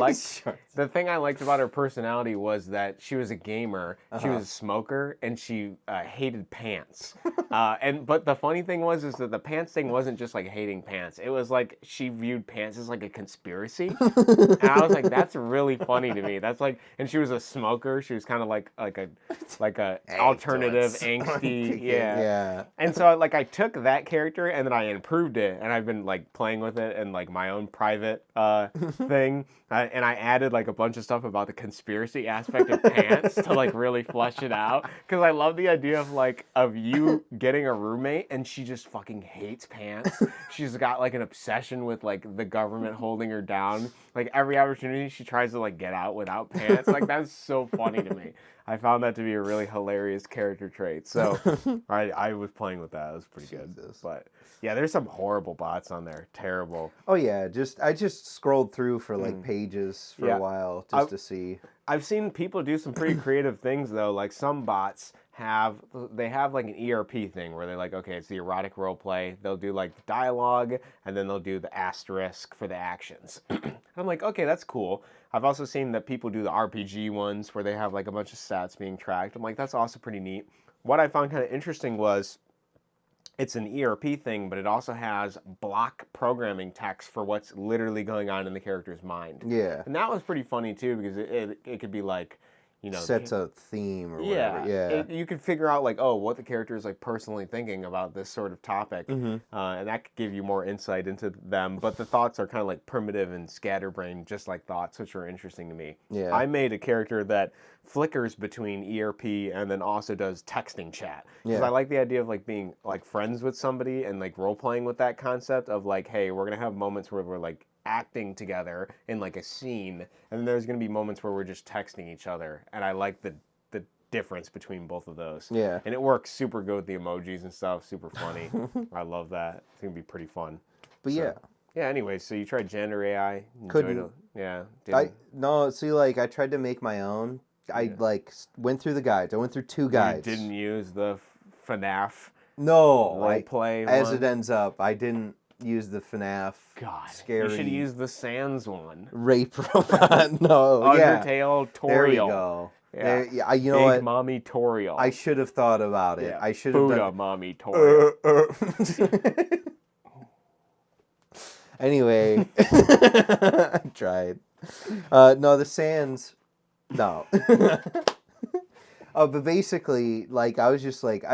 liked, about her personality was that she was a gamer, she was a smoker, and she hated pants. But the funny thing is that the pants thing wasn't just like hating pants. It was like she viewed pants as like a conspiracy, and I was like, that's really funny to me. That's like, and she was a smoker. She was kind of like a alternative angsty, yeah. And so like I took that character and then I improved it, and I've been like playing with it in like my own private thing, and I added like a bunch of stuff about the conspiracy aspect of pants to like really flesh it out, because I love the idea of you getting a roommate and she just fucking hates pants. She's got like an obsession with like the government holding her down. Like every opportunity she tries to like get out without pants. Like that's so funny to me. I found that to be a really hilarious character trait. So I was playing with that. It was pretty good. But yeah, there's some horrible bots on there. Terrible. Oh yeah, I just scrolled through for like pages for a while just to see. I've seen people do some pretty creative things though. Like some bots they have like an ERP thing where they're like, okay, it's the erotic role play. They'll do like the dialogue, and then they'll do the asterisk for the actions. I'm like, okay, that's cool. I've also seen that people do the RPG ones where they have like a bunch of stats being tracked. I'm like, that's also pretty neat. What I found kind of interesting was it's an ERP thing, but it also has block programming text for what's literally going on in the character's mind. Yeah. And that was pretty funny too, because it could be like, sets a theme or whatever. Yeah. You could figure out like, oh, what the character is like personally thinking about this sort of topic, and that could give you more insight into them. But the thoughts are kind of like primitive and scatterbrained, just like thoughts, which are interesting to me. Yeah. I made a character that flickers between ERP and then also does texting chat, because I like the idea of like being like friends with somebody and like role playing with that concept of like, hey, we're gonna have moments where we're like acting together in like a scene, and then there's going to be moments where we're just texting each other, and I like the difference between both of those. Yeah. And it works super good with the emojis and stuff, super funny. I love that. It's going to be pretty fun. But so, yeah, anyway, so you tried gender AI? Couldn't. No, see, like, I tried to make my own. I like went through the guides. I went through 2 guides. You didn't use the FNAF role play as one? it ends up, I didn't use the FNAF. God, scary. You should use the Sans one. Rape robot. No, Undertale Toriel. There we go. Yeah. There, you know what? Big Mommy Toriel. I should have thought about it. Yeah. I should have done. Mommy Toriel. Anyway, I tried. No, the Sans. No. But basically, like, I was just like,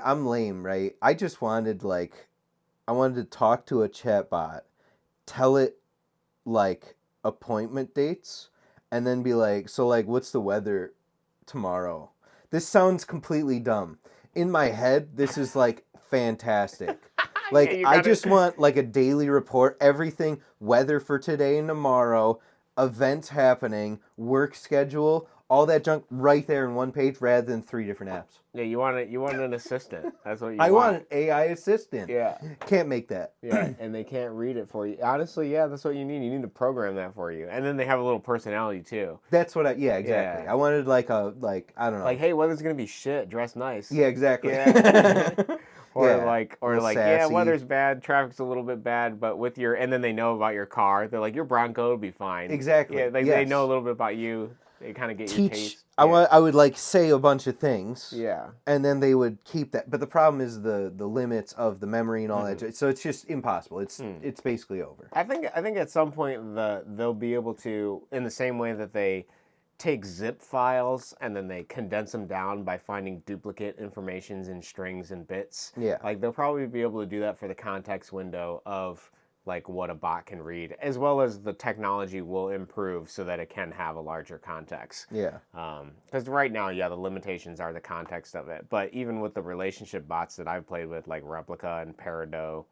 I'm lame, right? I just wanted, like, I wanted to talk to a chatbot, tell it, like, appointment dates, and then be like, so, like, what's the weather tomorrow? This sounds completely dumb. In my head, this is, like, fantastic. Like, I just want, like, a daily report, everything, weather for today and tomorrow, events happening, work schedule, all that junk right there in one page rather than 3 different apps. Yeah, you want an assistant. That's what you want. I want an AI assistant. Yeah. Can't make that. Yeah, and they can't read it for you. Honestly, yeah, that's what you need. You need to program that for you. And then they have a little personality too. That's what exactly. Yeah. I wanted I don't know. Like, hey, weather's going to be shit. Dress nice. Yeah, exactly. Yeah. Sassy. Yeah, weather's bad, traffic's a little bit bad, but and then they know about your car. They're like, your Bronco will be fine. Exactly. Yeah, they know a little bit about you. They kind of get your taste. I would like say a bunch of things. Yeah. And then they would keep that. But the problem is the limits of the memory and all that. So it's just impossible. It's basically over. I think at some point they'll be able to, in the same way that they take zip files and then they condense them down by finding duplicate informations in strings and bits. Yeah. Like, they'll probably be able to do that for the context window of like what a bot can read, as well as the technology will improve so that it can have a larger context. Yeah. Because right now, the limitations are the context of it. But even with the relationship bots that I've played with, like Replica and Peridot,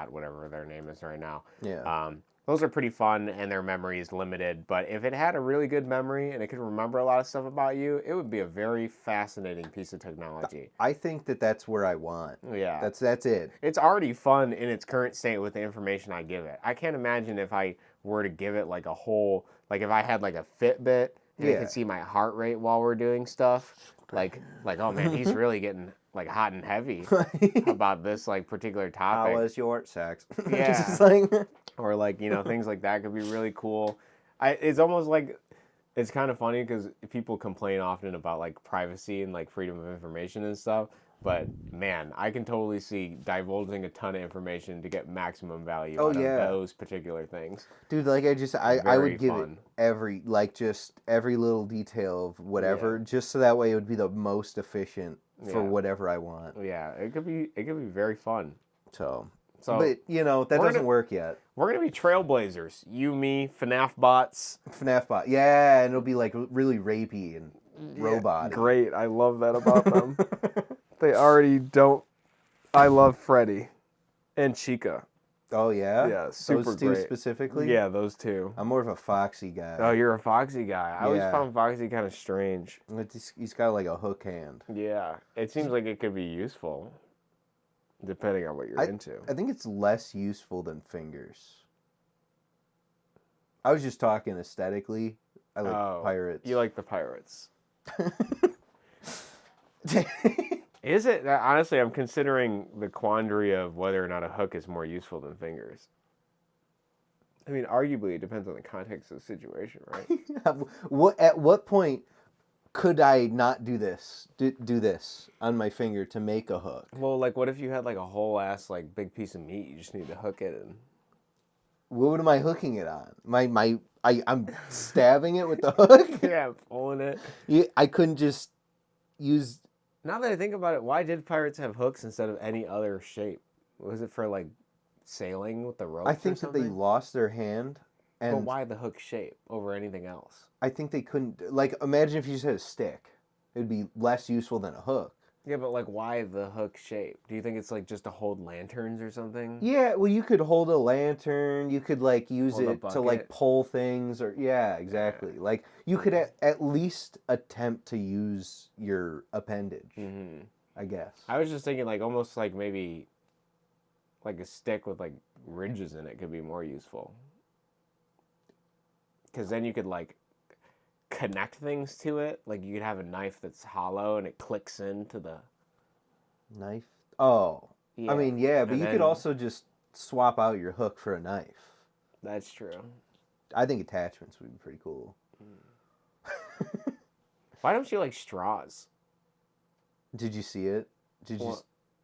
whatever their name is right now. Yeah. Those are pretty fun, and their memory is limited. But if it had a really good memory and it could remember a lot of stuff about you, it would be a very fascinating piece of technology. I think that's where I want. Yeah. That's it. It's already fun in its current state with the information I give it. I can't imagine if I were to give it like a whole, like if I had like a Fitbit and it could see my heart rate while we're doing stuff. Like, oh man, he's really getting like hot and heavy about this like particular topic. How was your sex? Yeah. Just like... Or like, things like that could be really cool. It's almost like, it's kind of funny because people complain often about like privacy and like freedom of information and stuff. But man, I can totally see divulging a ton of information to get maximum value out of those particular things. Dude, like I would give it every little detail of whatever, just so that way it would be the most efficient for whatever I want. Yeah, it could be very fun. So but that doesn't work yet. We're gonna be trailblazers. You, me, FNAF bots. FNAF bot, yeah, and it'll be like really rapey and robot. Great, I love that about them. They already don't. I love Freddy and Chica. Oh yeah, yeah, super those two great. Specifically. Yeah, those two. I'm more of a Foxy guy. Oh, you're a Foxy guy. I always found Foxy kind of strange. He's got like a hook hand. Yeah, it seems like it could be useful. Depending on what you're into. I think it's less useful than fingers. I was just talking aesthetically. I like pirates. You like the pirates. Is it? Honestly, I'm considering the quandary of whether or not a hook is more useful than fingers. I mean, arguably, it depends on the context of the situation, right? At what point could I not do this? Do this on my finger to make a hook? Well, like, what if you had like a whole ass like big piece of meat? You just need to hook it in. What am I hooking it on? I'm stabbing it with the hook. Yeah, pulling it. I couldn't just use. Now that I think about it, why did pirates have hooks instead of any other shape? Was it for like sailing with the rope? I think that they lost their hand. But why the hook shape over anything else? I think they couldn't. Like, imagine if you just had a stick. It'd be less useful than a hook. Yeah, but like, why the hook shape? Do you think it's like just to hold lanterns or something? Yeah, well, you could hold a lantern. You could like use it to like pull things, or yeah, exactly. Like you could at least attempt to use your appendage. Mm-hmm. I guess. I was just thinking like almost like maybe like a stick with like ridges in it could be more useful. Because then you could like connect things to it. Like you could have a knife that's hollow and it clicks into the knife. Oh, yeah. I mean, yeah, but you could also just swap out your hook for a knife. That's true. I think attachments would be pretty cool. Why don't you like straws? Did you see it?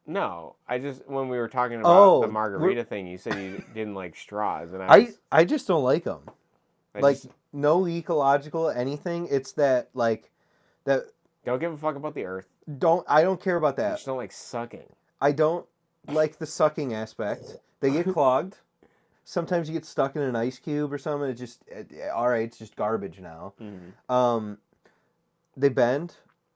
No, I just when we were talking about the margarita thing, you said you didn't like straws, and I just don't like them. No ecological anything. It's that like that. Don't give a fuck about the earth. I don't care about that. You just don't like sucking. I don't like the sucking aspect. They get clogged. Sometimes you get stuck in an ice cube or something. It's just all right. It's just garbage now. Mm-hmm. They bend,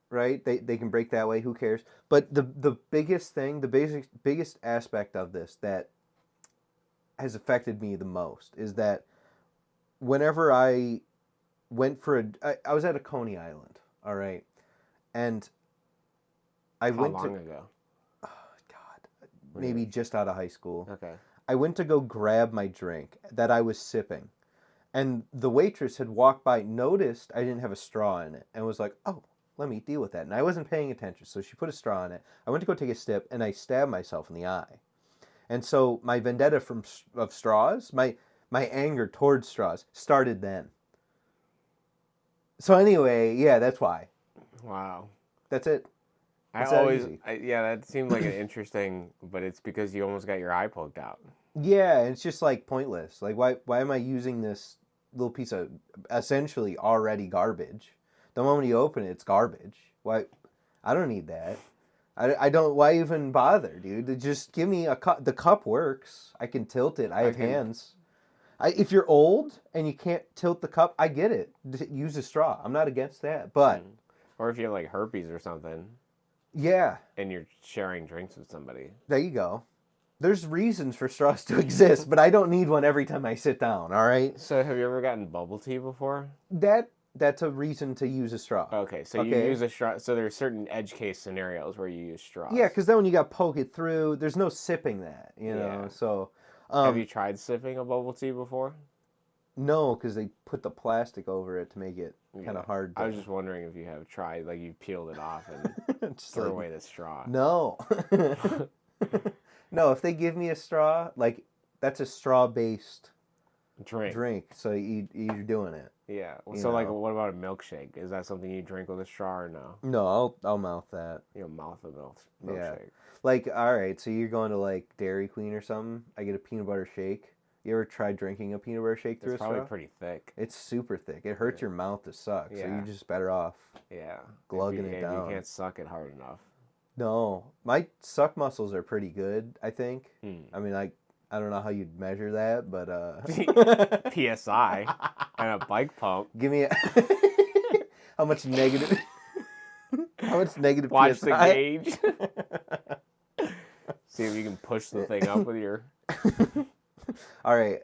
right? They can break that way. Who cares? But the biggest thing, the biggest aspect of this that has affected me the most is that whenever I went for I was at a Coney Island, all right, and I went to. How long ago? Oh God, maybe just out of high school. Okay. I went to go grab my drink that I was sipping, and the waitress had walked by, noticed I didn't have a straw in it, and was like, "Oh, let me deal with that." And I wasn't paying attention, so she put a straw in it. I went to go take a sip, and I stabbed myself in the eye. And so my vendetta of straws, my anger towards straws started then. So anyway, yeah, that's why. Wow. That's it. That seemed like an interesting, but it's because you almost got your eye poked out. Yeah, it's just like pointless. Like why am I using this little piece of essentially already garbage? The moment you open it, it's garbage. Why? I don't need that. I don't. Why even bother, dude? Just give me a cup. The cup works. I can tilt it. I have hands. If you're old and you can't tilt the cup, I get it. Use a straw. I'm not against that. But or if you have like herpes or something. Yeah. And you're sharing drinks with somebody. There you go. There's reasons for straws to exist, but I don't need one every time I sit down, all right? So have you ever gotten bubble tea before? That's a reason to use a straw. Okay, so you use a straw. So there's certain edge case scenarios where you use straws. Yeah, because then when you got to poke it through, there's no sipping that, you know? Yeah. So have you tried sipping a bubble tea before? No, because they put the plastic over it to make it kind of hard. I was just wondering if you have tried, like you peeled it off and threw away the straw. No. No, if they give me a straw, like that's a straw-based drink. So you're doing it. Yeah. So like, what about a milkshake? Is that something you drink with a straw or no? No, I'll mouth that. You'll mouth a milkshake. Yeah. Like, all right, so you're going to like Dairy Queen or something. I get a peanut butter shake. You ever tried drinking a peanut butter shake through a straw? It's probably pretty thick. It's super thick. It hurts your mouth to suck, so you're just better off glugging it down. You can't suck it hard enough. No. My suck muscles are pretty good, I think. I mean, I don't know how you'd measure that, but... PSI and a bike pump. Give me a... How much negative... How much negative Watch PSI? the gauge. See if you can push the thing up with your... All right.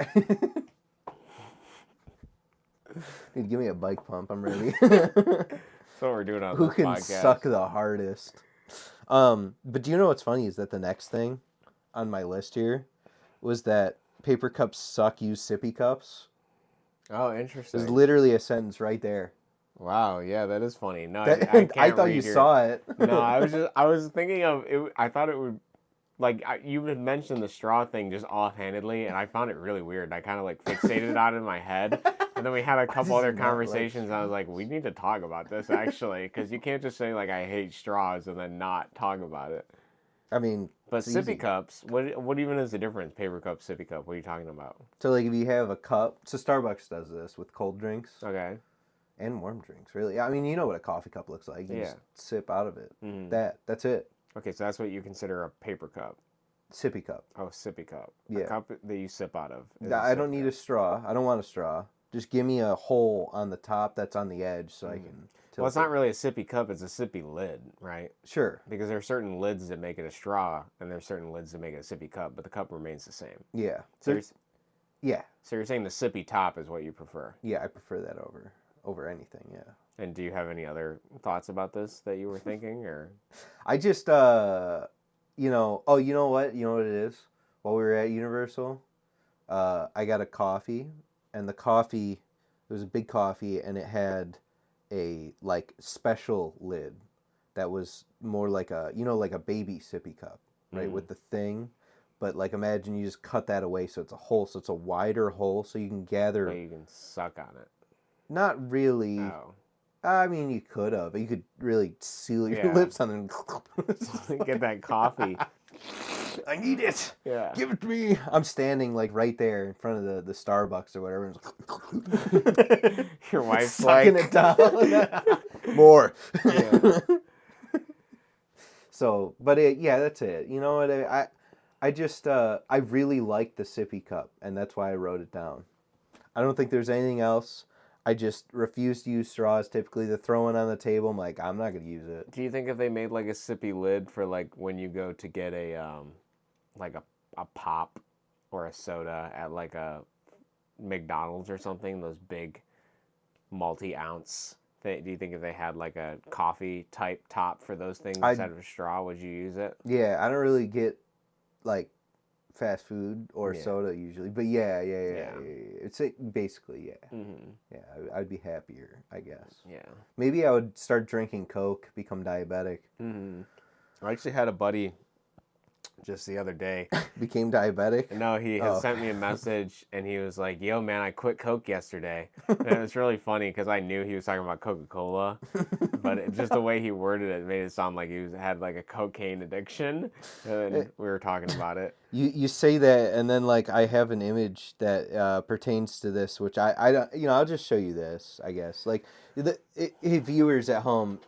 Dude, give me a bike pump. I'm ready. That's what we're doing on this podcast. Who can suck the hardest? But do you know what's funny is that the next thing on my list here was that paper cups suck, use sippy cups. Oh, interesting. There's literally a sentence right there. Wow, yeah, that is funny. No, I That, can't I thought read you your... saw it. No, I was thinking of it. I thought it would, like, you had mentioned the straw thing just offhandedly, and I found it really weird. I kind of like fixated on it in my head, and then we had a Why couple does he other not like conversations. And I was straws? like, we need to talk about this actually, because you can't just say like I hate straws and then not talk about it. I mean, But it's sippy easy. cups, what even is the difference? Paper cup, sippy cup. What are you talking about? So like if you have a cup, so Starbucks does this with cold drinks Okay. and warm drinks. Really, I mean, you know what a coffee cup looks like. You Yeah. just sip out of it. Hmm. That's it. Okay, so that's what you consider a paper cup. Sippy cup. Oh, sippy cup. A Yeah. cup that you sip out of. Is a I don't sippy need cup. a straw. I don't want a straw. Just give me a hole on the top that's on the edge so I can Well, it's tilt not it. really a sippy cup, it's a sippy lid, right? Sure. Because there are certain lids that make it a straw, and there are certain lids that make it a sippy cup, but the cup remains the same. Yeah. So, Yeah. so you're saying the sippy top is what you prefer. Yeah, I prefer that over anything, yeah. And do you have any other thoughts about this that you were thinking, or? I just you know, oh, you know what? You know what it is? While we were at Universal, I got a coffee, and the coffee, it was a big coffee, and it had a like special lid that was more like a, you know, like a baby sippy cup, right, with the thing. But like imagine you just cut that away so it's a hole, so it's a wider hole so you can gather. But you can suck on it. Not really. Oh. I mean, you could have. You could really seal your Yeah. lips on it. Get that coffee. I need it. Yeah. Give it to me. I'm standing like right there in front of the Starbucks or whatever. Your wife's sucking like... it down. More. Yeah. So, but yeah, that's it. You know what? I just I really like the sippy cup, and that's why I wrote it down. I don't think there's anything else. I just refuse to use straws. Typically, they're throwing on the table. I'm like, I'm not gonna use it. Do you think if they made like a sippy lid for like when you go to get a like a pop or a soda at like a McDonald's or something, those big multi-ounce, do you think if they had like a coffee type top for those things instead of a straw, would you use it? Yeah, I don't really get like fast food or Yeah. soda usually, but yeah. It's basically yeah. Mm-hmm. Yeah, I'd be happier, I guess. Yeah. Maybe I would start drinking Coke, become diabetic. Mm-hmm. I actually had a buddy just the other day. Became diabetic? No, he had sent me a message, and he was like, "Yo, man, I quit Coke yesterday." And it was really funny because I knew he was talking about Coca-Cola, but just the way he worded it made it sound like he had like a cocaine addiction, and then we were talking about it. You say that, and then like I have an image that pertains to this, which I don't, you know, I'll just show you this, I guess. Like viewers at home,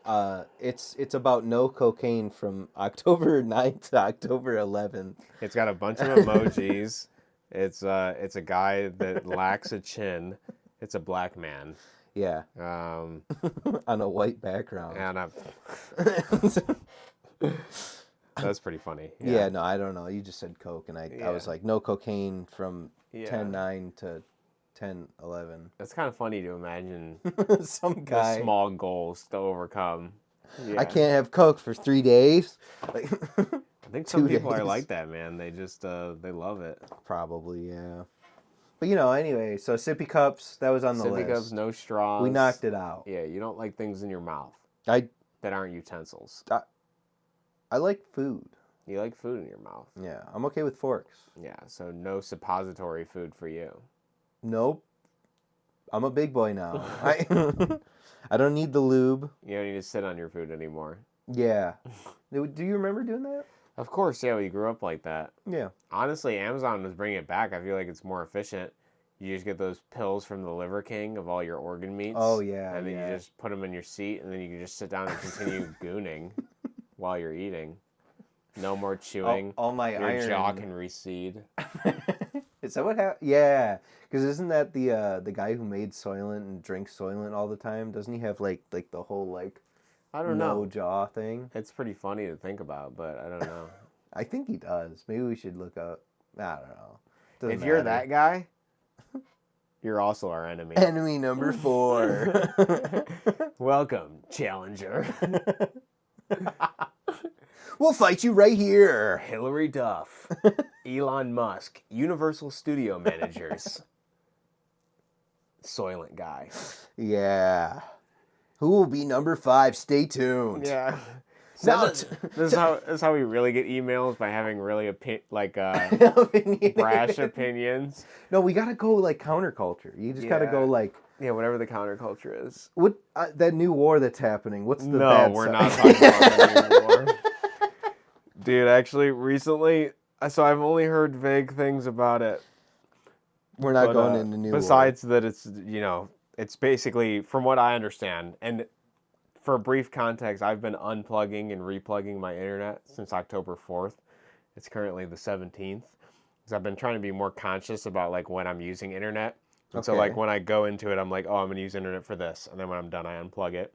it's about no cocaine from October 9th to October 11th. It's got a bunch of emojis. It's a guy that lacks a chin. It's a black man. Yeah. On a white background. And that's pretty funny. Yeah, no, I don't know. You just said Coke, and I was like, no cocaine from 10/9 to 10/11. It's kind of funny to imagine some guy. The small goals to overcome. Yeah. I can't have Coke for 3 days. Like, I think some 2 people are days. like that, man. They just they love it. Probably, yeah. But you know, anyway, so sippy cups, that was on the list. Sippy cups, no straws. We knocked it out. Yeah, you don't like things in your mouth that aren't utensils. I like food. You like food in your mouth. Yeah, I'm okay with forks. Yeah, so no suppository food for you. Nope. I'm a big boy now. I don't need the lube. You don't need to sit on your food anymore. Yeah. Do you remember doing that? Of course, yeah, we grew up like that. Yeah. Honestly, Amazon was bringing it back. I feel like it's more efficient. You just get those pills from the Liver King of all your organ meats. Oh, yeah. And then you just put them in your seat, and then you can just sit down and continue gooning while you're eating. No more chewing. All my your iron. jaw can recede. Is that what happened? Yeah. Because isn't that the guy who made Soylent and drinks Soylent all the time? Doesn't he have like the whole like I don't know. no jaw thing? It's pretty funny to think about, but I don't know. I think he does. Maybe we should look up. I don't know. Doesn't If you're matter. that guy, you're also our enemy. Enemy number 4. Welcome, challenger. We'll fight you right here. Hillary Duff, Elon Musk, Universal Studio managers, Soylent guy. Yeah. Who will be number 5? Stay tuned. Yeah. Now This is how we really get emails, by having really brash opinions. No, we gotta go like counterculture. You just gotta go like whatever the counterculture is. what that new war that's happening. What's the No, bad we're side? not talking about the new war. Dude, actually, recently, so I've only heard vague things about it. We're not going into new war. Besides that, it's it's basically, from what I understand, and for brief context, I've been unplugging and replugging my internet since October 4th. It's currently the 17th. Because I've been trying to be more conscious about like when I'm using internet. And so like when I go into it, I'm like, oh, I'm going to use internet for this. And then when I'm done, I unplug it.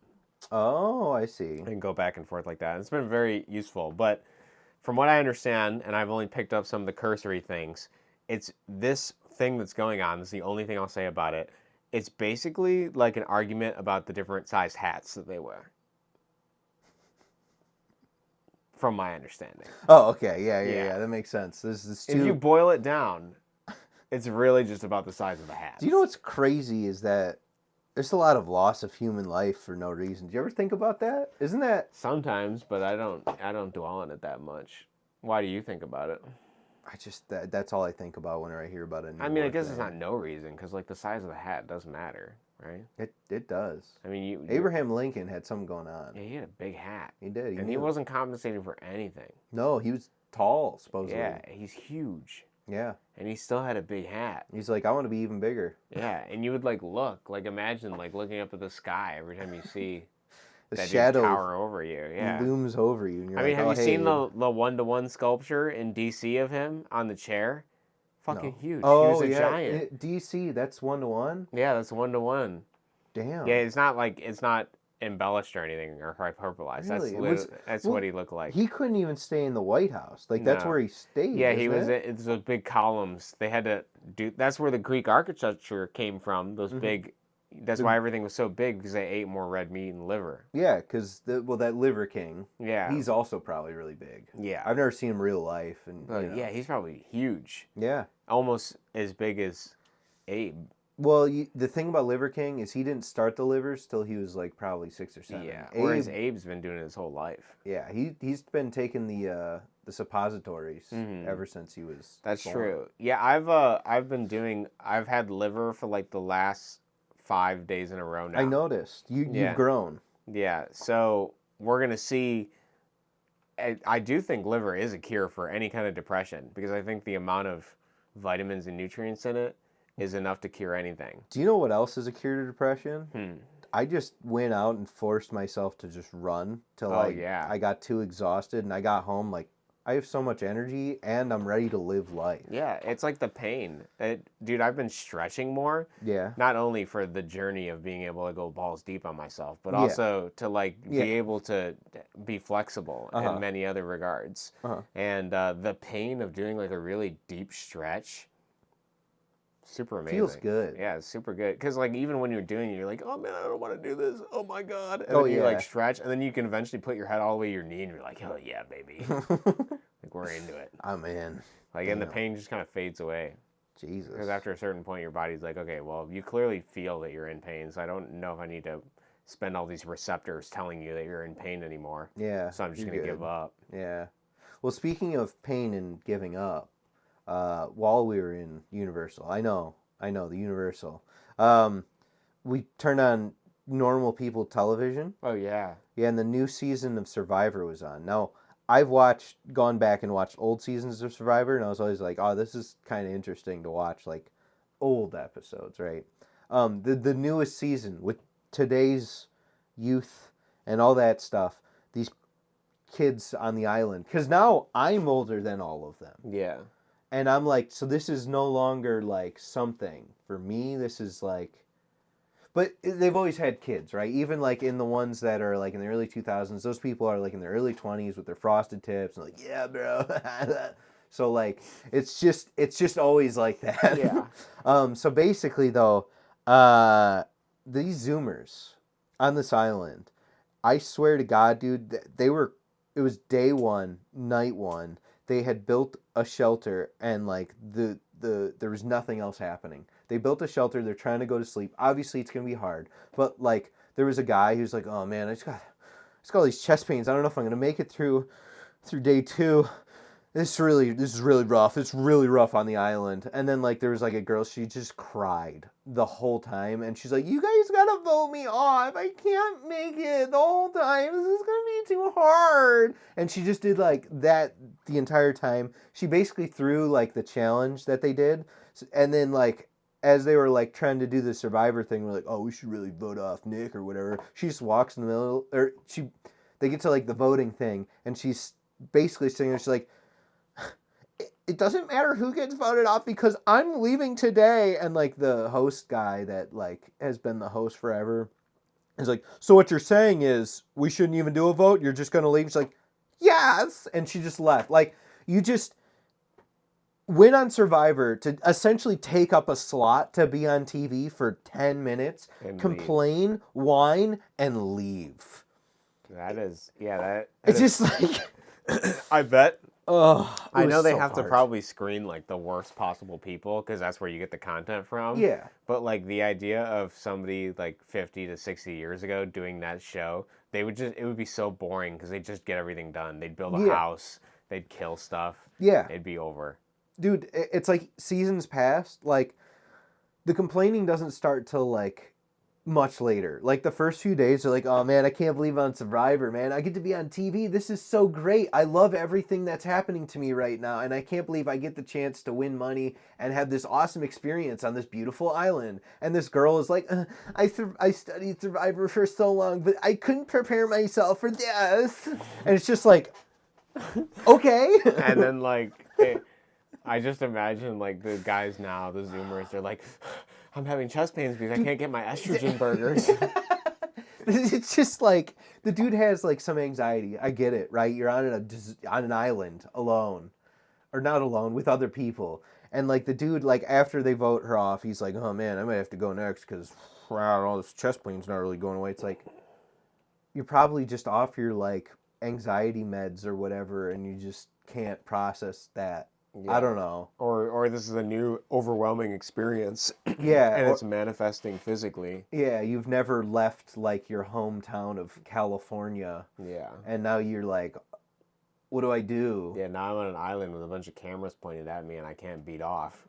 Oh, I see. And go back and forth like that. It's been very useful. But from what I understand, and I've only picked up some of the cursory things, it's this thing that's going on. This is the only thing I'll say about it. It's basically like an argument about the different size hats that they wear. From my understanding. Oh, okay. Yeah. That makes sense. If you boil it down, it's really just about the size of the hats. Do you know what's crazy is that there's a lot of loss of human life for no reason. Do you ever think about that? Isn't that... Sometimes, but I don't dwell on it that much. Why do you think about it? That's all I think about whenever I hear about it. I mean, I guess it's not no reason, because like the size of the hat does matter, right? It does. I mean, Abraham Lincoln had something going on. Yeah, he had a big hat. He did. He wasn't compensating for anything. No, he was tall, supposedly. Yeah, he's huge. Yeah. And he still had a big hat. He's like, I want to be even bigger. Yeah, and you would imagine looking up at the sky every time you see the that shadow tower over you. Yeah, looms over you. And you're have you seen the 1-to-1 sculpture in DC of him on the chair? Fucking huge. Oh, he was a giant. DC, that's 1-to-1? Yeah, that's 1-to-1. Damn. Yeah, it's not embellished or anything or hyperbolized. Really? That's what he looked like. He couldn't even stay in the White House. That's where he stayed. Yeah, it's those big columns. They had to do. That's where the Greek architecture came from. Those big. That's why everything was so big, because they ate more red meat and liver. Yeah, because that Liver King. Yeah. He's also probably really big. Yeah. I've never seen him real life, and yeah, he's probably huge. Yeah. Almost as big as Abe. Well, the thing about Liver King is he didn't start the livers till he was like probably 6 or 7. Yeah. Whereas Abe's been doing it his whole life. Yeah, he's been taking the suppositories ever since he was. That's born. true. Yeah, I've had liver for like the last 5 days in a row now. I noticed you've grown. Yeah, so we're gonna see. I do think liver is a cure for any kind of depression, because I think the amount of vitamins and nutrients in it is enough to cure anything. Do you know what else is a cure to depression? I just went out and forced myself to just run till I got too exhausted, and I got home like I have so much energy and I'm ready to live life. Yeah, it's like the pain. Dude, I've been stretching more. Yeah. Not only for the journey of being able to go balls deep on myself, but also to be able to be flexible in many other regards. And the pain of doing like a really deep stretch, super amazing. Feels good. Yeah, it's super good. Because like even when you're doing it, you're like, oh man, I don't want to do this. Oh my God. And then you like stretch, and then you can eventually put your head all the way to your knee, and you're like, hell yeah, baby. Like we're into it. I'm in. Like, and the pain just kind of fades away. Jesus. Because after a certain point, your body's like, okay, well, you clearly feel that you're in pain, so I don't know if I need to spend all these receptors telling you that you're in pain anymore. Yeah. So I'm just going to give up. Yeah. Well, speaking of pain and giving up, while we were in Universal, I know, the Universal, we turned on Normal People television. Oh, yeah. Yeah, and the new season of Survivor was on. Now, I've gone back and watched old seasons of Survivor, and I was always like, oh, this is kind of interesting to watch, like, old episodes, right? The newest season, with today's youth and all that stuff, these kids on the island, because now I'm older than all of them. Yeah. And I'm like, so this is no longer, like, something. For me, this is, like... But they've always had kids, right? Even, like, in the ones that are, like, in the early 2000s, those people are, like, in their early 20s with their frosted tips. And, like, yeah, bro. So, like, it's just always like that. Yeah. So, basically, though, these Zoomers on this island, I swear to God, dude, it was day one, night one. They had built a shelter, and, like, there was nothing else happening. They built a shelter. They're trying to go to sleep. Obviously, it's gonna be hard. But like, there was a guy who's like, "Oh man, I just got all these chest pains. I don't know if I'm gonna make it through day 2. This is really rough. It's really rough on the island." And then like there was like a girl, she just cried the whole time, and she's like, "You guys gotta vote me off. I can't make it the whole time. This is gonna be too hard." And she just did like that the entire time. She basically threw like the challenge that they did, and then like as they were like trying to do the Survivor thing, we're like, "Oh, we should really vote off Nick or whatever." She just walks in the middle, or they get to like the voting thing, and she's basically sitting there, she's like, "It doesn't matter who gets voted off because I'm leaving today." And like the host guy that like has been the host forever is like, "So what you're saying is we shouldn't even do a vote? You're just gonna leave?" She's like, "Yes." And she just left. Like, you just went on Survivor to essentially take up a slot to be on TV for 10 minutes, And complain, whine, and leave. That is, yeah, that It's is, just like, I bet. oh, I know they have to probably screen like the worst possible people because that's where you get the content from. Yeah. But like the idea of somebody like 50 to 60 years ago doing that show, it would be so boring because they'd just get everything done. They'd build a house, they'd kill stuff. Yeah. It'd be over. Dude, it's like seasons past, like the complaining doesn't start till like much later. Like the first few days are like, "Oh man, I can't believe I'm on Survivor, man. I get to be on TV. This is so great. I love everything that's happening to me right now, and I can't believe I get the chance to win money and have this awesome experience on this beautiful island." And this girl is like, I studied Survivor for so long, but I couldn't prepare myself for this." And it's just like, okay. And then like I just imagine like the guys now, the Zoomers, they're like, "I'm having chest pains because I can't get my estrogen burgers." It's just like the dude has like some anxiety. I get it, right? You're on an island alone, or not alone, with other people, and like the dude, like after they vote her off, he's like, "Oh man, I might have to go next because all this chest pain's not really going away." It's like you're probably just off your like anxiety meds or whatever, and you just can't process that. Yeah. I don't know. Or this is a new overwhelming experience. Yeah. And it's manifesting physically. Yeah, you've never left like your hometown of California. Yeah. And now you're like, what do I do? Yeah, now I'm on an island with a bunch of cameras pointed at me and I can't beat off.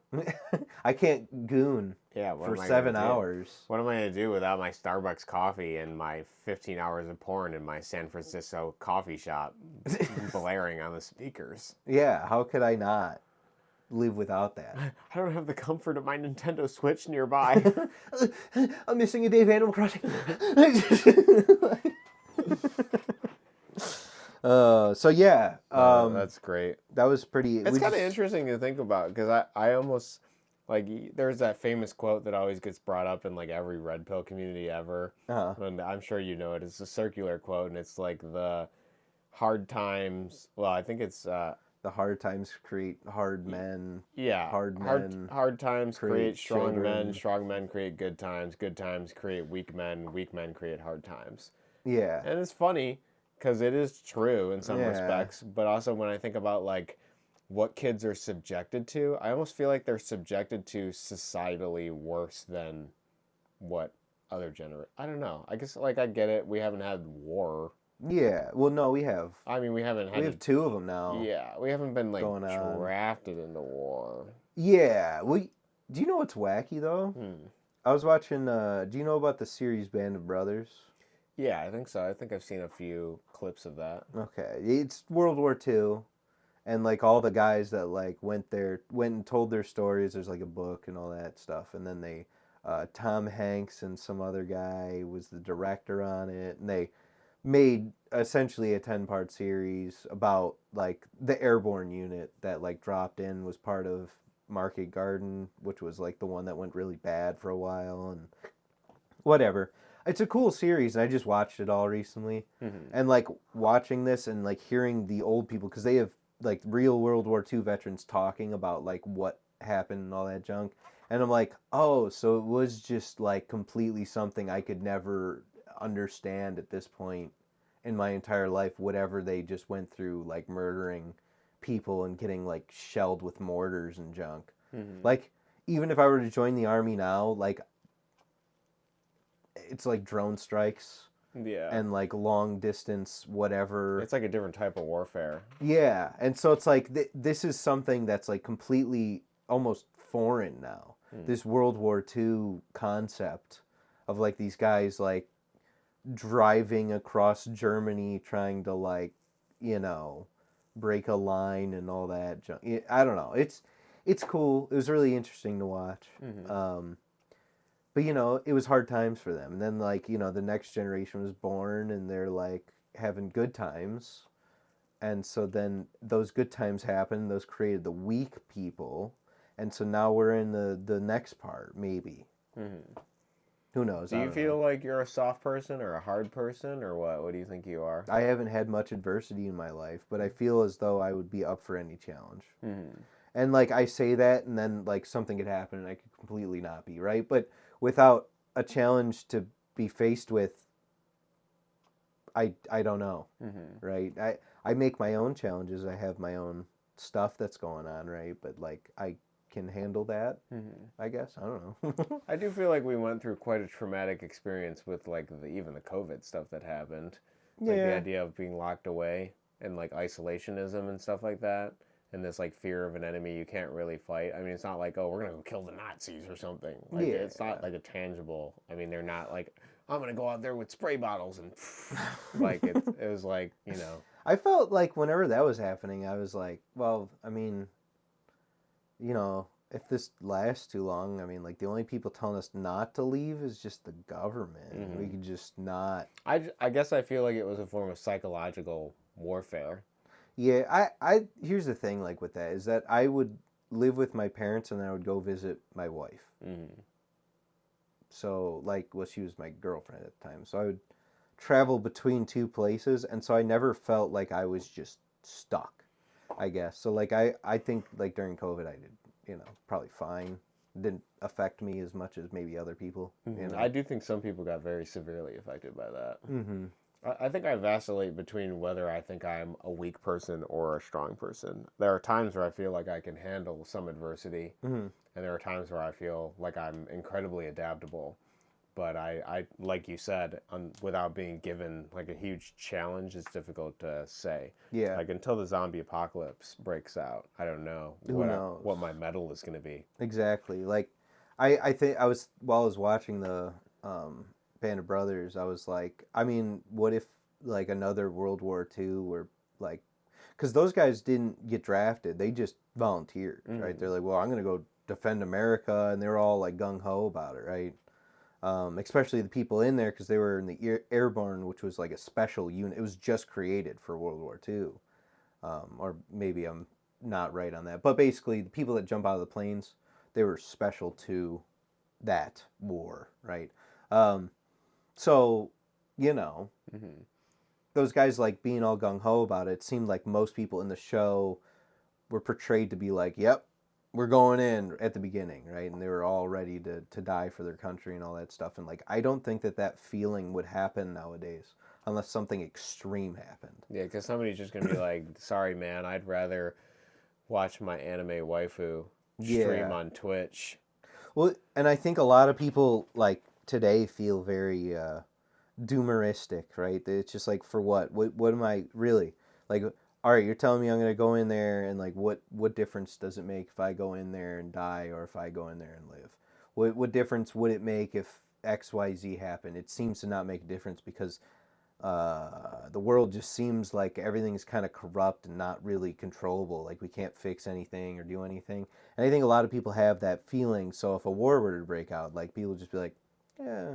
I can't goon for 7 hours. What am I going to do without my Starbucks coffee and my 15 hours of porn in my San Francisco coffee shop blaring on the speakers? Yeah, how could I not live without that? I don't have the comfort of my Nintendo Switch nearby. I'm missing a day of Animal Crossing. So yeah, that's great. That was pretty. It's kind of interesting to think about because I almost like there's that famous quote that always gets brought up in like every red pill community ever, and I'm sure you know it. It's a circular quote, and it's like the hard times. Well, I think it's the hard times create hard men. Yeah, hard times create strong children. men. Strong men create good times. Good times create weak men. Weak men create hard times. Yeah, and it's funny. Because it is true in some respects, but also when I think about like what kids are subjected to, I almost feel like they're subjected to societally worse than what other I don't know. I guess like I get it. We haven't had war. Yeah. Well, no, we have. I mean, we haven't had. We have 2 of them now. Yeah, we haven't been like drafted into war. Yeah. Well, do you know what's wacky though? I was watching. Do you know about the series Band of Brothers? Yeah, I think so. I think I've seen a few clips of that. Okay. It's World War II. And, like, all the guys that, like, went and told their stories. There's, like, a book and all that stuff. And then they, Tom Hanks and some other guy was the director on it. And they made, essentially, a 10-part series about, like, the airborne unit that, like, dropped in, was part of Market Garden, which was, like, the one that went really bad for a while. And whatever. It's a cool series, and I just watched it all recently. And, like, watching this and, like, hearing the old people, because they have, like, real World War II veterans talking about, like, what happened and all that junk. And I'm like, oh, so it was just, like, completely something I could never understand at this point in my entire life, whatever they just went through, like, murdering people and getting, like, shelled with mortars and junk. Like, even if I were to join the army now, like it's like drone strikes Yeah. and like long distance whatever. It's like a different type of warfare. Yeah, and so it's like this is something that's like completely almost foreign now. This World War II concept of like these guys like driving across Germany trying to like, you know, break a line and all that junk. I don't know. It's cool. It was really interesting to watch. But you know, it was hard times for them. And then like, you know, the next generation was born and they're like having good times. And so then those good times happened. Those created the weak people. And so now we're in the next part, maybe. Who knows? Do you feel like you're a soft person or a hard person or what? What do you think you are? I haven't had much adversity in my life, but I feel as though I would be up for any challenge. And like I say that, and then like something could happen, and I could completely not be right. But without a challenge to be faced with, I don't know, right? I make my own challenges. I have my own stuff that's going on, right? But like I can handle that, I guess. I don't know. I do feel like we went through quite a traumatic experience with like even the COVID stuff that happened. Like the idea of being locked away and like isolationism and stuff like that. And this like fear of an enemy you can't really fight. I mean, it's not like, oh, we're gonna go kill the Nazis or something. Like it's not like a tangible. I mean, they're not like, I'm gonna go out there with spray bottles and like it was like, you know. I felt like whenever that was happening, I was like, well, I mean, you know, if this lasts too long, I mean, like the only people telling us not to leave is just the government. We could just not. I guess I feel like it was a form of psychological warfare. Yeah, I here's the thing, like with that, is that I would live with my parents and then I would go visit my wife. So, like, well, she was my girlfriend at the time. So I would travel between two places, and so I never felt like I was just stuck, I guess. So, like, I think, like, during COVID, I did, you know, probably fine. It didn't affect me as much as maybe other people. You know? I do think some people got very severely affected by that. I think I vacillate between whether I think I'm a weak person or a strong person. There are times where I feel like I can handle some adversity, and there are times where I feel like I'm incredibly adaptable. But I like you said, without being given like a huge challenge, it's difficult to say. Yeah. Like until the zombie apocalypse breaks out, I don't know what my mettle is going to be. Exactly. Like, I think while I was watching the Band of Brothers, I was like, I mean, what if like another World War II were like, because those guys didn't get drafted, they just volunteered, right? They're like, well, I'm gonna go defend America, and they were all like gung ho about it, right? Especially the people in there, because they were in the airborne, which was like a special unit. It was just created for World War II, or maybe I'm not right on that, but basically the people that jump out of the planes, they were special to that war, right? So, you know, those guys like being all gung ho about it seemed like most people in the show were portrayed to be like, yep, we're going in at the beginning, right? And they were all ready to die for their country and all that stuff. And like, I don't think that feeling would happen nowadays unless something extreme happened. Yeah, because somebody's just going to be like, sorry, man, I'd rather watch my anime waifu stream on Twitch. Well, and I think a lot of people like today feel very doomeristic, right? It's just like, for what? What am I really like? All right, you're telling me I'm gonna go in there and like, what difference does it make if I go in there and die or if I go in there and live? What difference would it make if XYZ happened? It seems to not make a difference because the world just seems like everything's kind of corrupt and not really controllable. Like we can't fix anything or do anything. And I think a lot of people have that feeling. So if a war were to break out, like people would just be like, yeah,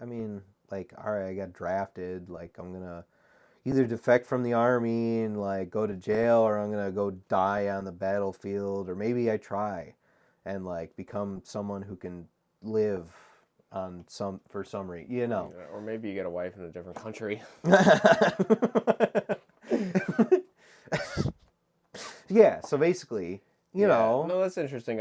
I mean, like, all right, I got drafted. Like I'm gonna either defect from the army and like go to jail, or I'm gonna go die on the battlefield, or maybe I try and like become someone who can live on for some reason, you know. Or maybe you get a wife in a different country. Yeah, so basically, you know. No, that's interesting.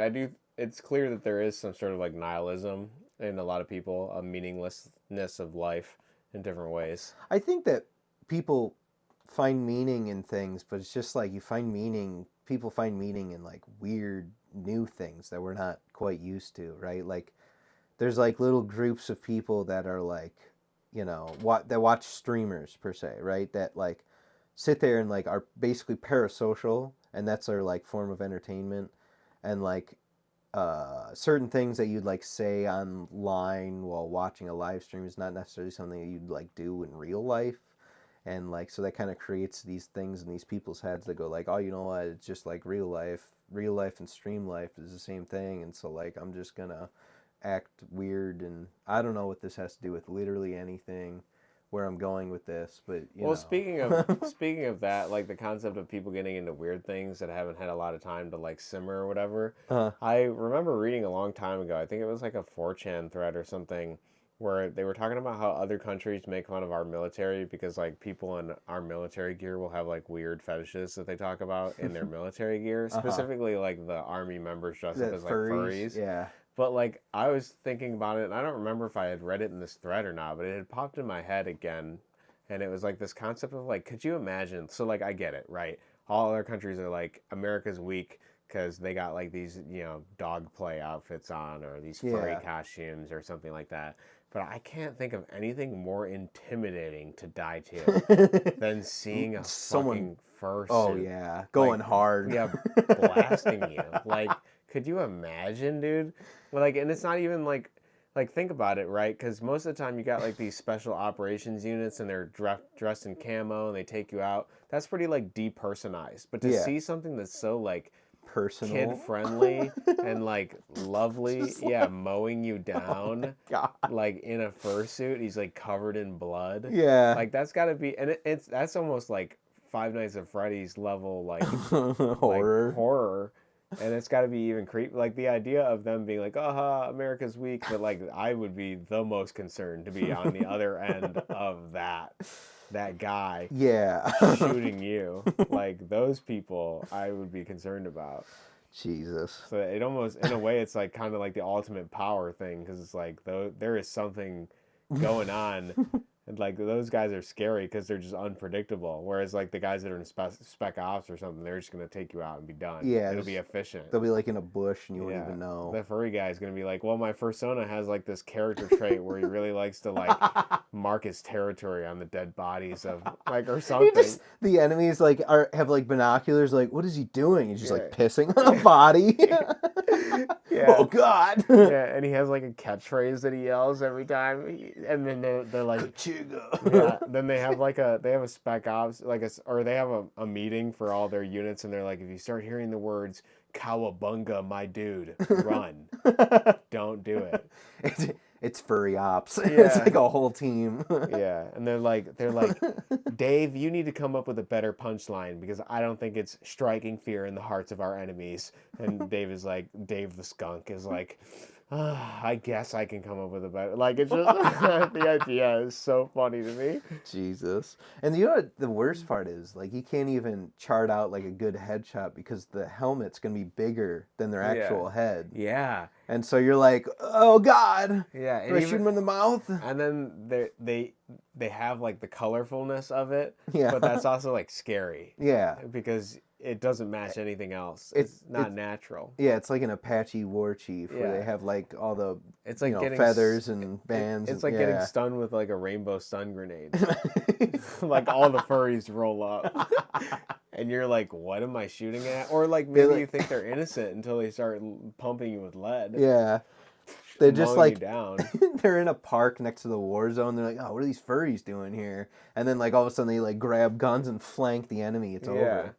It's clear that there is some sort of like nihilism in a lot of people, a meaninglessness of life in different ways. I think that people find meaning in things, but it's just like people find meaning in like weird new things that we're not quite used to, right? Like there's like little groups of people that are like, that watch streamers per se, right? That like sit there and like are basically parasocial, and that's their like form of entertainment, and like certain things that you'd like say online while watching a live stream is not necessarily something that you'd like do in real life. And like so that kind of creates these things in these people's heads that go like, oh, you know what, it's just like real life and stream life is the same thing. And so like I'm just gonna act weird, and I don't know what this has to do with literally anything where I'm going with this, but well, speaking of that, like the concept of people getting into weird things that haven't had a lot of time to like simmer or whatever. I remember reading a long time ago, I think it was like a 4chan thread or something, where they were talking about how other countries make fun of our military because like people in our military gear will have like weird fetishes that they talk about in their military gear, specifically like the army members dress up as like furries. Yeah. But like I was thinking about it, and I don't remember if I had read it in this thread or not, but it had popped in my head again, and it was like this concept of like, could you imagine? So like I get it, right? All other countries are like, America's weak because they got like these dog play outfits on, or these furry costumes or something like that. But I can't think of anything more intimidating to die to than seeing a fucking fursuit. Oh yeah, going like, hard. Yeah, blasting you. Like, could you imagine, dude? Like, and it's not even like think about it, right? Because most of the time you got like these special operations units, and they're dressed in camo, and they take you out. That's pretty like depersonalized. But to see something that's so like personal, kid friendly and like lovely, mowing you down, like in a fursuit, he's like covered in blood. Yeah, like that's got to be, and that's almost like Five Nights at Freddy's level, like horror. Like, horror. And it's got to be even creepy. Like the idea of them being like, "Aha, America's weak," but like I would be the most concerned to be on the other end of that guy, shooting you. Like those people, I would be concerned about. Jesus. So it almost, in a way, it's like kind of like the ultimate power thing, because it's like there is something going on. And like those guys are scary because they're just unpredictable. Whereas like the guys that are in spec ops or something, they're just gonna take you out and be done. Yeah, it'll be efficient. They'll be like in a bush and you won't even know. The furry guy is gonna be like, well, my fursona has like this character trait where he really likes to like mark his territory on the dead bodies of like or something. The enemies like have like binoculars. Like, what is he doing? He's just like pissing on a body. Oh God. Yeah, and he has like a catchphrase that he yells every time, and then they're like, then they have a spec ops or they have a meeting for all their units, and they're like, if you start hearing the words "Cowabunga, my dude," run. Don't do it. It's furry ops. It's like a whole team. And they're like, Dave, you need to come up with a better punchline because I don't think it's striking fear in the hearts of our enemies. And Dave the skunk is like, I guess I can come up with a better. Like, it's just the idea is so funny to me. Jesus. And you know what the worst part is? Like, you can't even chart out like a good headshot because the helmet's gonna be bigger than their actual head. Yeah. And so you're like, oh God. Yeah. Do I shoot him in the mouth? And then they have like the colorfulness of it. Yeah. But that's also like scary. Yeah. Because it doesn't match anything else. It's not natural. Yeah, it's like an Apache war chief where they have like all the it's like getting feathers and bands. It's like getting stunned with like a rainbow stun grenade. Like all the furries roll up. And you're like, what am I shooting at? Or like maybe you think they're innocent until they start pumping you with lead. Yeah. They're just like down. They're in a park next to the war zone. They're like, oh, what are these furries doing here? And then like all of a sudden they like grab guns and flank the enemy. It's over.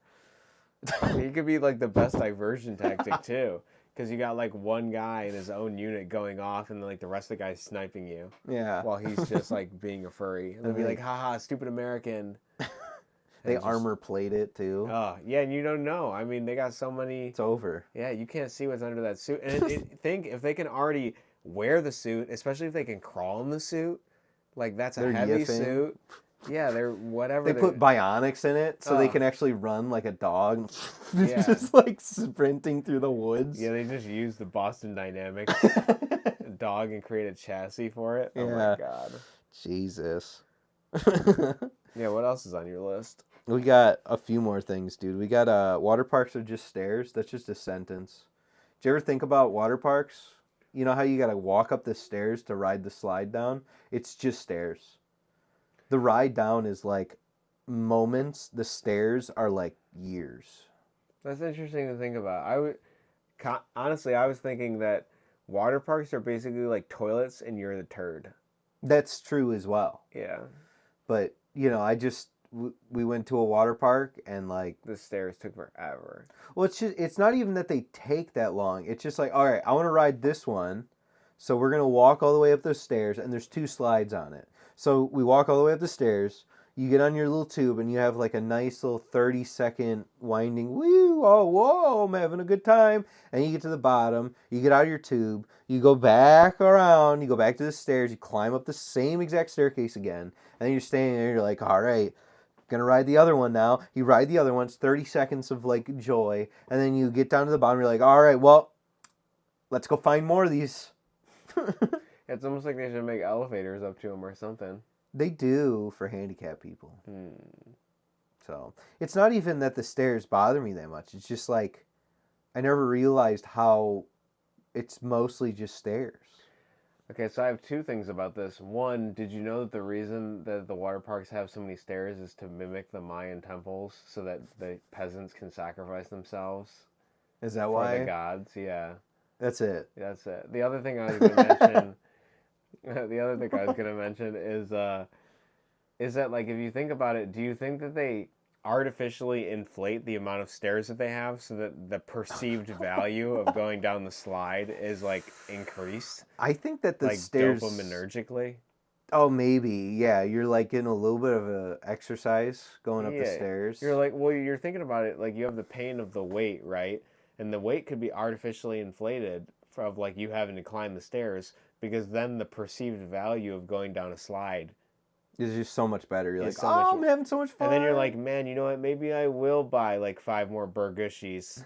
It could be like the best diversion tactic too, because you got like one guy in his own unit going off, and then like the rest of the guys sniping you. Yeah. While he's just like being a furry, and they'll be like, "Haha, stupid American." They armor plate it too. Oh yeah, and you don't know. I mean, they got so many. It's over. Yeah, you can't see what's under that suit. And think if they can already wear the suit, especially if they can crawl in the suit, like that's a heavy suit. Yeah, they're whatever. They put bionics in it so they can actually run like a dog. Just like sprinting through the woods. Yeah, they just use the Boston Dynamics dog and create a chassis for it. Oh my God. Jesus. Yeah, what else is on your list? We got a few more things, dude. We got water parks are just stairs. That's just a sentence. Do you ever think about water parks? You know how you got to walk up the stairs to ride the slide down? It's just stairs. The ride down is like moments. The stairs are like years. That's interesting to think about. Honestly, I was thinking that water parks are basically like toilets and you're the turd. That's true as well. Yeah. But, we went to a water park and like, The stairs took forever. well, it's not even that they take that long. It's just like, all right, I want to ride this one. So we're going to walk all the way up those stairs and there's 2 slides on it. So we walk all the way up the stairs. You get on your little tube and you have like a nice little 30-second winding, woo, oh, whoa, I'm having a good time. And you get to the bottom, you get out of your tube, you go back around, you go back to the stairs, you climb up the same exact staircase again. And then you're standing there, you're like, all right, gonna ride the other one now. You ride the other one, it's 30 seconds of like joy. And then you get down to the bottom, you're like, all right, well, let's go find more of these. It's almost like they should make elevators up to them or something. They do for handicapped people. So it's not even that the stairs bother me that much. It's just like I never realized how it's mostly just stairs. Okay, so I have 2 things about this. One, did you know that the reason that the water parks have so many stairs is to mimic the Mayan temples so that the peasants can sacrifice themselves Is that for why? the gods? Yeah, That's it. that's it. The other thing I was going to mention, is that like if you think about it, do you think that they artificially inflate the amount of stairs that they have so that the perceived value of going down the slide is like increased? I think that the Like stairs dopaminergically? Oh, maybe. Yeah, you're like getting a little bit of a exercise going up the stairs. You're like, well, you're thinking about it like you have the pain of the weight, right? And the weight could be artificially inflated of like you having to climb the stairs because then the perceived value of going down a slide It's just so much better. You're like, so much- I'm having so much fun. and then you're like, man, you know what? Maybe I will buy like 5 more burgushies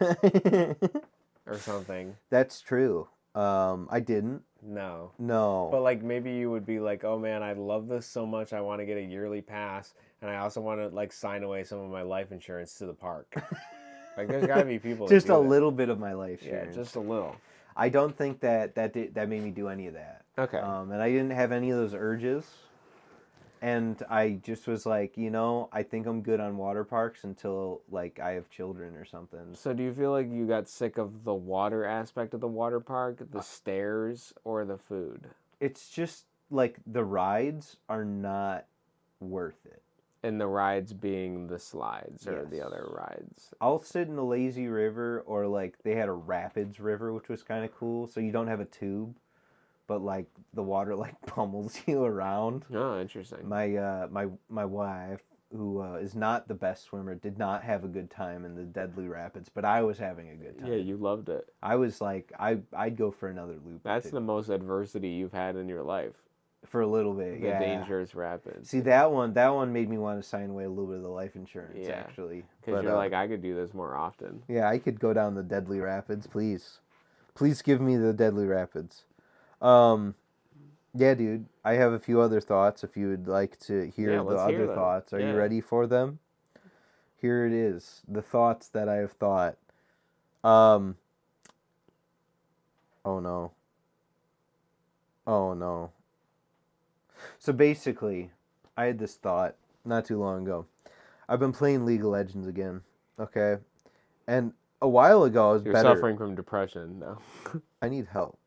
or something. That's true. I didn't. No. No. But like maybe you would be like, oh man, I love this so much. I want to get a yearly pass, and I also want to like sign away some of my life insurance to the park. Like there's got to be people just that a do that. little bit of my life. Yeah, Sharon. just a little. I don't think that made me do any of that. Okay. And I didn't have any of those urges. And I just was like, I think I'm good on water parks until like I have children or something. So do you feel like you got sick of the water aspect of the water park, the stairs, or the food? It's just like the rides are not worth it. And the rides being the slides or Yes. the other rides. I'll sit in a lazy river, or like they had a rapids river, which was kind of cool. So you don't have a tube, but like the water like pummels you around. Oh, interesting. My wife, who is not the best swimmer, did not have a good time in the deadly rapids, but I was having a good time. Yeah, you loved it. I was like, I'd go for another loop. That's the most adversity you've had in your life. For a little bit, The yeah. dangerous rapids. See, that one made me want to sign away a little bit of the life insurance, Yeah. actually. Because you're like, I could do this more often. Yeah, I could go down the deadly rapids, please. Please give me the deadly rapids. Yeah, dude. I have a few other thoughts if you would like to hear the let's hear other them. thoughts. Are Yeah. you ready for them? Here it is. The thoughts that I have thought. Oh no. Oh no. So basically, I had this thought not too long ago. I've been playing League of Legends again, okay? And a while ago I was You're better. suffering from depression, though. I need help.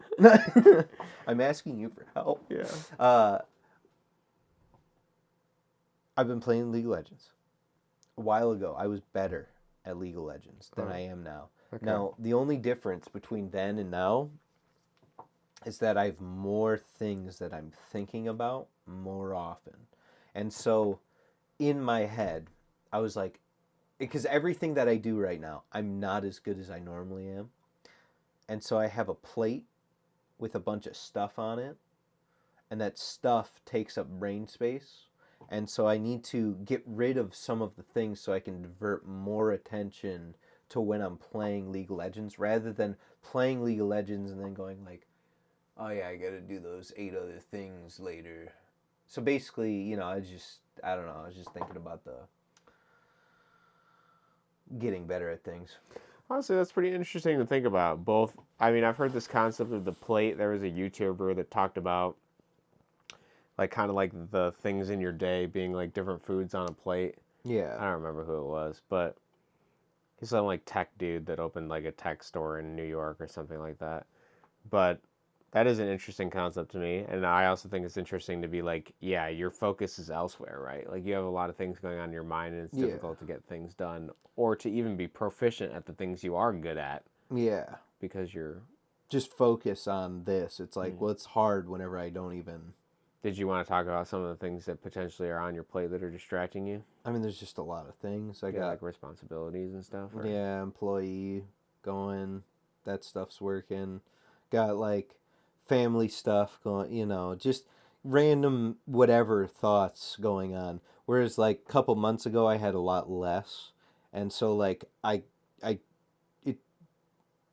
I'm asking you for help. Yeah. I've been playing League of Legends. A while ago, I was better at League of Legends than I am now. Okay. Now, the only difference between then and now is that I have more things that I'm thinking about more often. And so, in my head, I was like, because everything that I do right now, I'm not as good as I normally am. And so I have a plate with a bunch of stuff on it, and that stuff takes up brain space. And so I need to get rid of some of the things so I can divert more attention to when I'm playing League of Legends, rather than playing League of Legends and then going like, oh yeah, I gotta do those 8 other things later. So basically, I was just thinking about getting better at things. Honestly, that's pretty interesting to think about. Both, I mean, I've heard this concept of the plate. There was a YouTuber that talked about like kind of like the things in your day being like different foods on a plate. Yeah. I don't remember who it was, but he's some like tech dude that opened like a tech store in New York or something like that. But that is an interesting concept to me, and I also think it's interesting to be like, yeah, your focus is elsewhere, right? Like you have a lot of things going on in your mind, and it's Yeah. difficult to get things done or to even be proficient at the things you are good at Yeah. because you're. Just focus on this. It's like, well, it's hard whenever I don't even. Did you want to talk about some of the things that potentially are on your plate that are distracting you? I mean, there's just a lot of things. I got like responsibilities and stuff. Or? Yeah, employee going, that stuff's working. Got like family stuff going, just random whatever thoughts going on. Whereas like a couple months ago I had a lot less. And so like I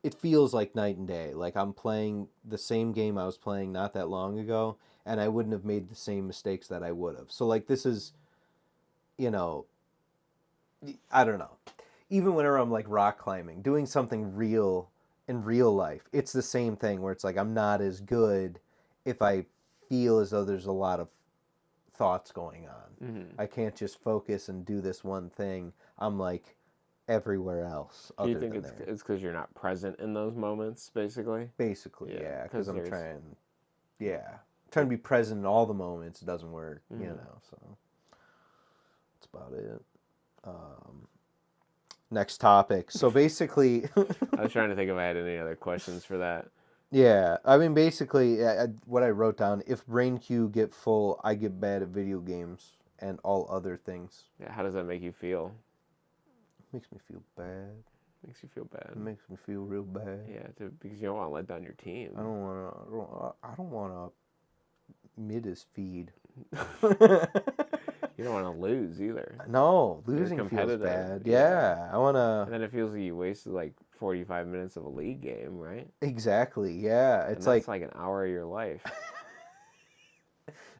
it feels like night and day. Like I'm playing the same game I was playing not that long ago and I wouldn't have made the same mistakes that I would have. So like this is, you know, I don't know. Even whenever I'm like rock climbing, doing something real in real life, it's the same thing where it's like I'm not as good if I feel as though there's a lot of thoughts going on. Mm-hmm. I can't just focus and do this one thing. I'm like everywhere else. Do you think it's because you're not present in those moments, basically? Basically, yeah. Because I'm trying to be present in all the moments. It doesn't work, so that's about it. Next topic. So basically, I was trying to think if I had any other questions for that. Yeah, I mean, basically, what I wrote down: if brain queue get full, I get bad at video games and all other things. Yeah, how does that make you feel? Makes me feel bad. Makes you feel bad. It makes me feel real bad. Yeah, because you don't want to let down your team. I don't want to Midas feed. You don't want to lose either. No, losing feels bad. Yeah, I want to. And then it feels like you wasted like 45 minutes of a league game, right? Exactly. Yeah, it's like an hour of your life.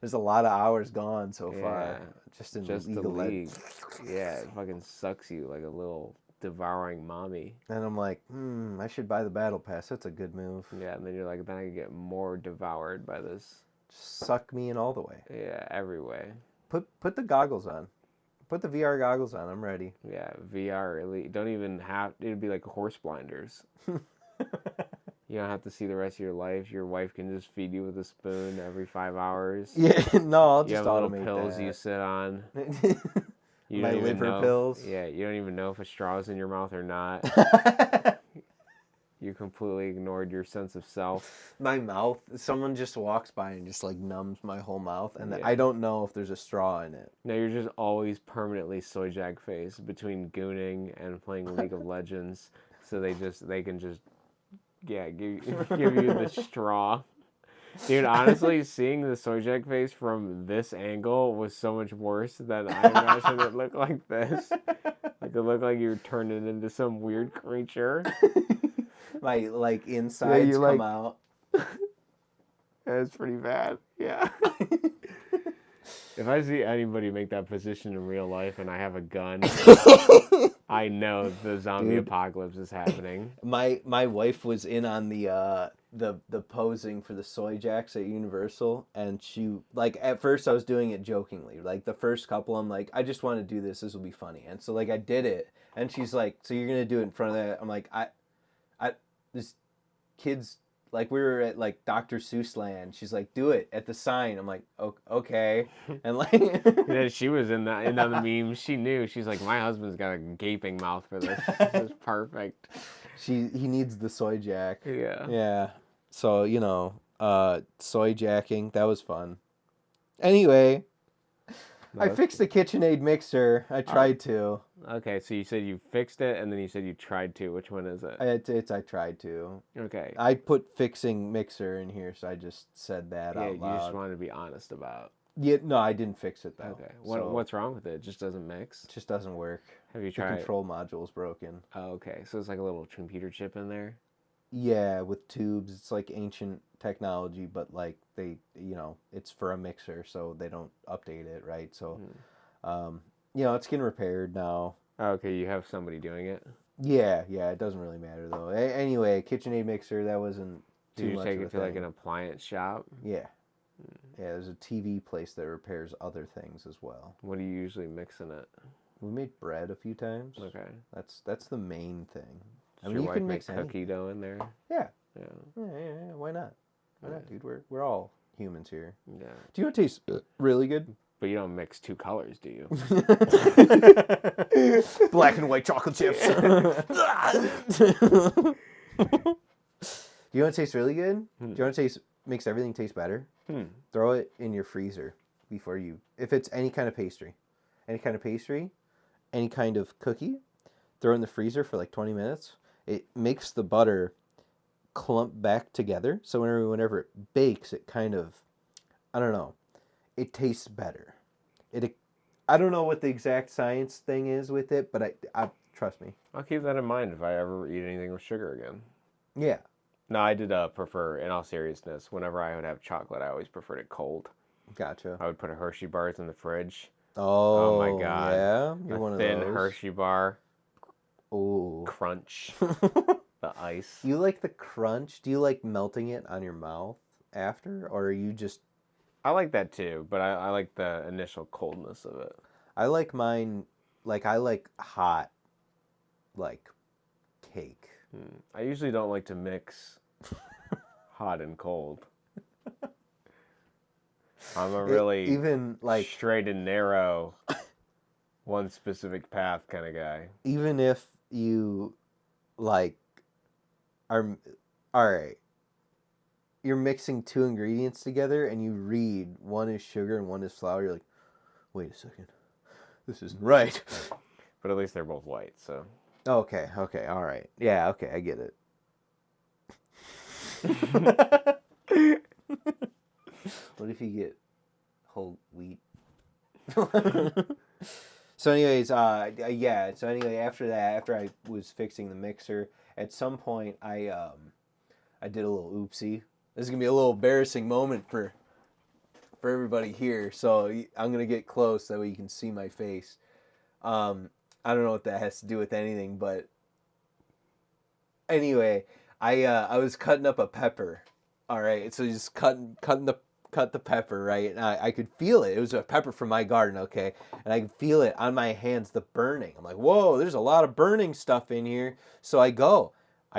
There's a lot of hours gone so far. Just in the league. Yeah, it fucking sucks you like a little devouring mommy. And I'm like, I should buy the battle pass. That's a good move. Yeah, and then you're like, then I can get more devoured by this. Suck me in all the way. Yeah, every way. Put the goggles on. Put the VR goggles on. I'm ready. Yeah, VR really. Don't even have. It'd be like horse blinders. You don't have to see the rest of your life. Your wife can just feed you with a spoon every 5 hours. Yeah, no, I'll just automate that. You have little pills you sit on. My liver pills. Yeah, you don't even know if a straw's in your mouth or not. You completely ignored your sense of self. My mouth, someone just walks by and just like numbs my whole mouth, and I don't know if there's a straw in it. No, you're just always permanently soy jag face between gooning and playing League of Legends, so they can just give you the straw. Dude, honestly, seeing the soy jag face from this angle was so much worse than I imagined it looked like this. Like it looked like you were turning into some weird creature. My like insides come out. It's pretty bad. Yeah. If I see anybody make that position in real life and I have a gun, I know the zombie apocalypse is happening. My wife was in on the posing for the soy jacks at Universal, and she like at first I was doing it jokingly. Like the first couple, I'm like, I just want to do this. This will be funny. And so like I did it, and she's like, so you're gonna do it in front of that? I'm like, this kids, like we were at like Dr. Seuss land. She's like, do it at the sign. I'm like, okay. And like yeah, she was in the meme. She knew. She's like, my husband's got a gaping mouth for this. This is perfect. He needs the soy jack. Yeah. Yeah. So, soy jacking, that was fun. Anyway, I fixed the KitchenAid mixer. I tried to. Okay, so you said you fixed it, and then you said you tried to. Which one is it? I tried to. Okay. I put fixing mixer in here, so I just said that out loud. Yeah, you just wanted to be honest about. Yeah, no, I didn't fix it, though. Okay. What's wrong with it? It just doesn't mix? It just doesn't work. Have you tried? The control module's broken. Oh, okay. So it's like a little computer chip in there? Yeah, with tubes. It's like ancient technology, but like they, it's for a mixer, so they don't update it, right? So, it's getting repaired now. Okay, you have somebody doing it? Yeah, it doesn't really matter though. Anyway, KitchenAid mixer, that wasn't Did too you much take of a it to like thing. an appliance shop? Yeah. Yeah, there's a TV place that repairs other things as well. What do you usually mix in it? We made bread a few times. Okay. That's the main thing. Does your you wife can make mix cookie anything. dough in there? Yeah. Yeah. Yeah. Why not? Why Yeah. not, dude? We're all humans here. Yeah. Do you know what tastes really good? But you don't mix two colors, do you? Black and white chocolate chips. Do you know what tastes really good? Do you know what makes everything taste better? Throw it in your freezer before you. If it's any kind of pastry, any kind of cookie, throw it in the freezer for like 20 minutes. It makes the butter clump back together. So whenever it bakes, it kind of, I don't know, it tastes better. I don't know what the exact science thing is with it, but I trust me. I'll keep that in mind if I ever eat anything with sugar again. Yeah. No, I did prefer, in all seriousness, whenever I would have chocolate, I always preferred it cold. Gotcha. I would put a Hershey bars in the fridge. Oh my God. Yeah, you're A one of thin those. Hershey bar. Ooh. Crunch. The ice. You like the crunch? Do you like melting it on your mouth after, or are you just? I like that too, but I like the initial coldness of it. I like mine. Like I like hot, like cake. I usually don't like to mix hot and cold. I'm a really even like straight and narrow, one specific path kind of guy. even if you like are all right. You're mixing two ingredients together, and you read one is sugar and one is flour. You're like, wait a second, this isn't right. But at least they're both white, so. Okay, all right. Yeah, okay, I get it. What if you get whole wheat? So anyways, So anyway, after that, after I was fixing the mixer, at some point I did a little oopsie. This is gonna be a little embarrassing moment for everybody here. So I'm gonna get close so you can see my face. I don't know what that has to do with anything, but anyway, I was cutting up a pepper. All right, so just cut the pepper, right? And I could feel it. It was a pepper from my garden, okay? And I could feel it on my hands, the burning. I'm like, whoa, there's a lot of burning stuff in here. So I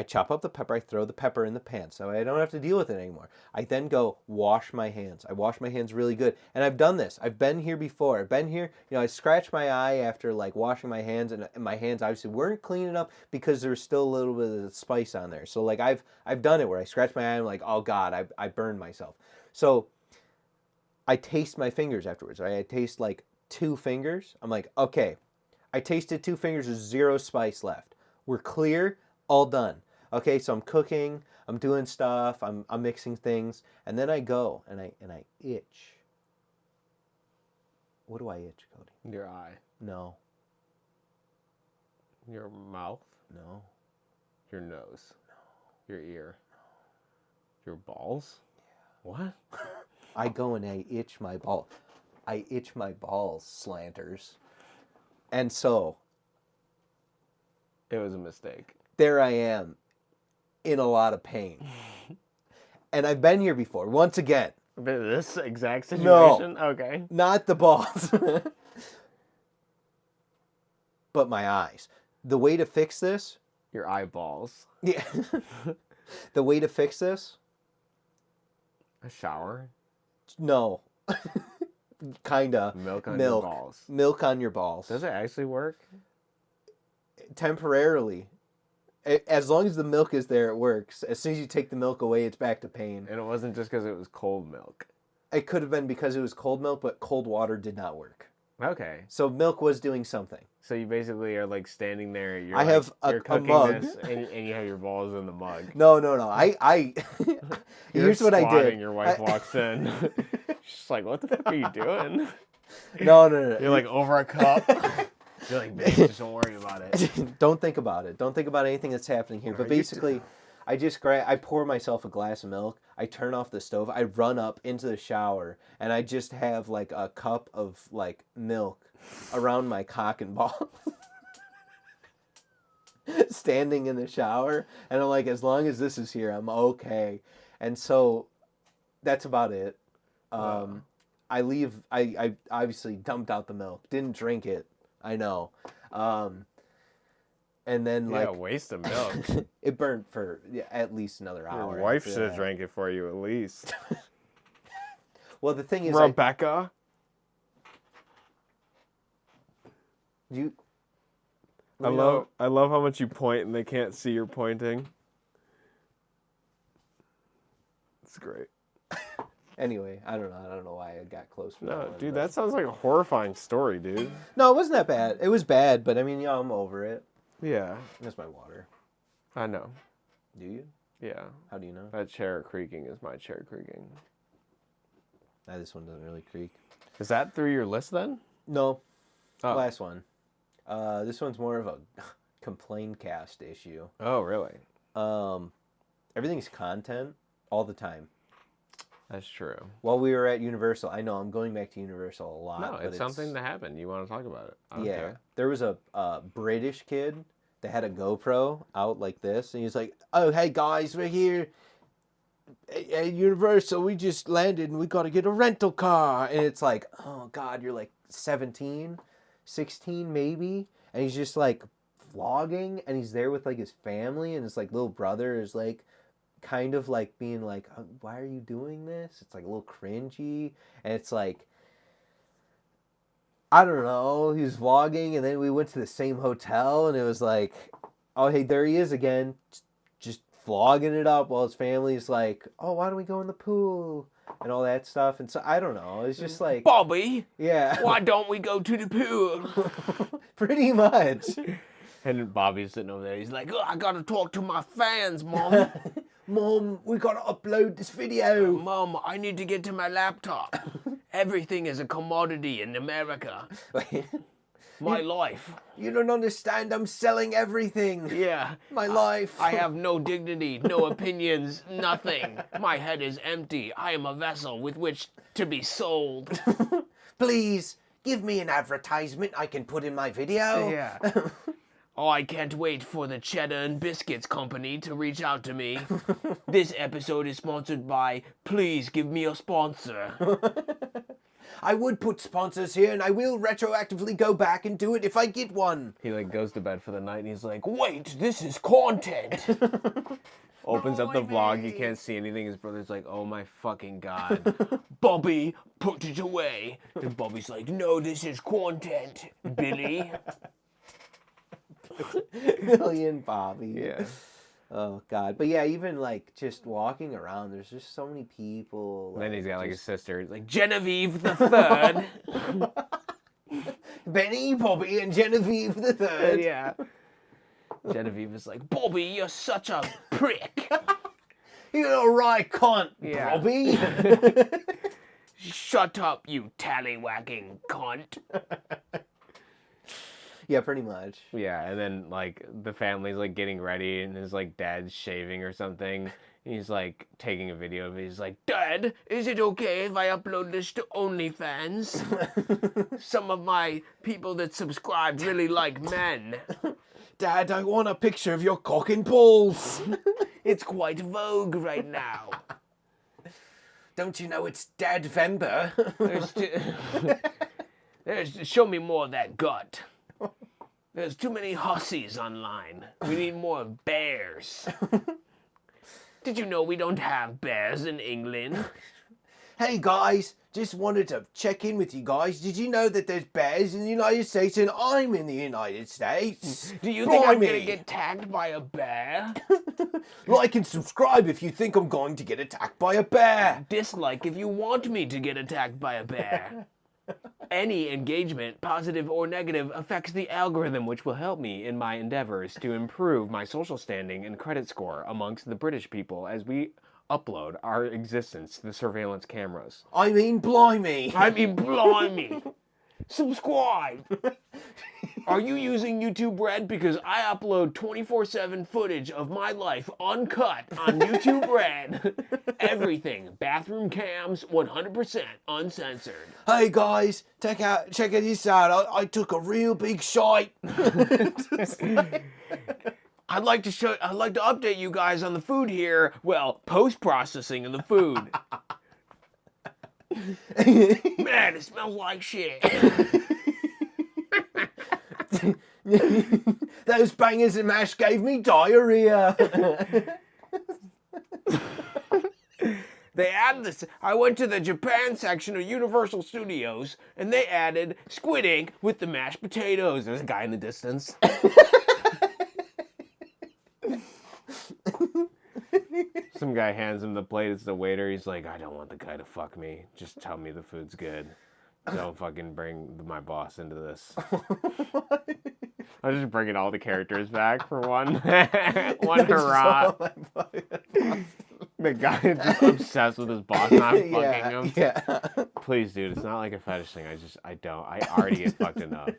chop up the pepper, I throw the pepper in the pan so I don't have to deal with it anymore. I then go wash my hands. I wash my hands really good. And I've done this. I've been here before. I've been here, I scratched my eye after like washing my hands, and my hands obviously weren't clean enough because there's still a little bit of spice on there. So like I've done it where I scratch my eye and I'm like, oh God, I burned myself. So I taste my fingers afterwards, right? I taste like 2 fingers. I'm like, okay, I tasted 2 fingers, there's 0 spice left. We're clear, all done. Okay, so I'm cooking, I'm doing stuff, I'm mixing things, and then I go and I itch. What do I itch, Cody? Your eye. No. Your mouth. No. Your nose. No. Your ear. No. Your balls. Yeah. What? I go and I itch my ball. I itch my balls, Slanters. And so it was a mistake. There I am, in a lot of pain. And I've been here before, once again. This exact situation? No. Okay. Not the balls. But my eyes. The way to fix this... Your eyeballs. Yeah. The way to fix this... A shower? No. Kinda. Milk on your balls. Milk on your balls. Does it actually work? Temporarily. As long as the milk is there, it works. As soon as you take the milk away, it's back to pain. And it wasn't just because it was cold milk. It could have been because it was cold milk, but cold water did not work. Okay. So milk was doing something. So you basically are like standing there. You're have you're a cooking mug. This, and you have your balls in the mug. No. Here's what I did. Your wife walks in. She's like, "What the fuck are you doing?" No. You're like over a cup. You're like, "Bitch, just don't worry about it. Don't think about it. Don't think about anything that's happening here." But basically, I pour myself a glass of milk. I turn off the stove. I run up into the shower, and I just have like a cup of like milk around my cock and ball. standing in the shower, and I'm like, as long as this is here, I'm okay. And so that's about it. I leave. I obviously dumped out the milk. Didn't drink it. I know. And then Yeah, like waste of milk. it burnt for at least another hour. Your wife after should have that. drank it for you at least. Well, the thing is, Rebecca. I love how much you point and they can't see you're pointing. It's great. Anyway, I don't know why I got close. For No, that one, dude, but- that sounds like a horrifying story, dude. No, it wasn't that bad. It was bad, but I mean, yeah, I'm over it. Yeah, That's my water. I know. Do you? Yeah, How do you know? that chair creaking is my chair creaking. This one doesn't really creak. Is that through your list then? No. Oh. Last one. This one's more of a complain cast issue. Oh, really? Everything's content all the time. That's true. While we were at Universal, I know I'm going back to Universal a lot. No, but it's something that happened. You want to talk about it? I don't Yeah. care. There was a British kid that had a GoPro out like this, and he's like, "Oh, hey guys, we're here at Universal. We just landed, and we got to get a rental car." And it's like, oh God, you're like 17, 16 maybe, and he's just like vlogging, and he's there with like his family, and his like little brother is like kind of like being like, oh, why are you doing this? It's like a little cringy, and it's like, I don't know, he was vlogging, and then we went to the same hotel, and it was like, oh hey, there he is again, just vlogging it up while his family's like, oh, why don't we go in the pool and all that stuff. And so I don't know, it's just like, Bobby, yeah, why don't we go to the pool? pretty much. And Bobby's sitting over there. He's like, oh, I gotta talk to my fans, Mom. Mom, we gotta upload this video. Mom, I need to get to my laptop. Everything is a commodity in America. My life. You don't understand, I'm selling everything. Yeah. My life. I have no dignity, no opinions, nothing. My head is empty. I am a vessel with which to be sold. Please, give me an advertisement I can put in my video. Yeah. Oh, I can't wait for the Cheddar and Biscuits Company to reach out to me. This episode is sponsored by Please Give Me a Sponsor. I would put sponsors here, and I will retroactively go back and do it if I get one. He like goes to bed for the night and he's like, wait, this is content. Opens up the vlog, he can't see anything. His brother's like, oh my fucking God. Bobby, put it away. And Bobby's like, no, this is content, Billy. Million Bobby. Yeah. Oh God. But yeah, even like just walking around, there's just so many people. And then he's got like just... his sister. He's like, Genevieve the Third. Benny, Bobby, and Genevieve the Third. Yeah. Genevieve is like, Bobby, you're such a prick. You're a right cunt, Yeah. Bobby. Shut up, you tallywhacking cunt. Yeah, pretty much. Yeah, and then like the family's like getting ready and his like dad's shaving or something. He's like taking a video of it. He's like, Dad, is it okay if I upload this to OnlyFans? Some of my people that subscribe really like men. Dad, I want a picture of your cock and balls. It's quite vogue right now. Don't you know it's Dadvember? Show me more of that gut. There's too many hussies online. We need more bears. Did you know we don't have bears in England? Hey guys, just wanted to check in with you guys. Did you know that there's bears in the United States and I'm in the United States? Do you think I'm Blimey. gonna get tagged by a bear? Like and subscribe if you think I'm going to get attacked by a bear. Dislike if you want me to get attacked by a bear. Any engagement, positive or negative, affects the algorithm, which will help me in my endeavors to improve my social standing and credit score amongst the British people as we upload our existence to the surveillance cameras. I mean, blimey. I mean, blimey. Subscribe. Are you using YouTube Red? Because I upload 24/7 footage of my life uncut on YouTube Red. Everything. Bathroom cams, 100% uncensored. Hey guys, check this out. I took a real big shite. I'd like to update you guys on the food here. Well, post-processing of the food. Man, it smells like shit. Those bangers and mash gave me diarrhea. They added this. I went to the Japan section of Universal Studios, and they added squid ink with the mashed potatoes. There's a guy in the distance. Some guy hands him the plate. It's the waiter. He's like, I don't want the guy to fuck me. Just tell me the food's good. Don't fucking bring my boss into this. I'm just bringing all the characters back for one hurrah. The guy is just obsessed with his boss not fucking him. Yeah. Please, dude, it's not like a fetish thing. I already get fucked enough.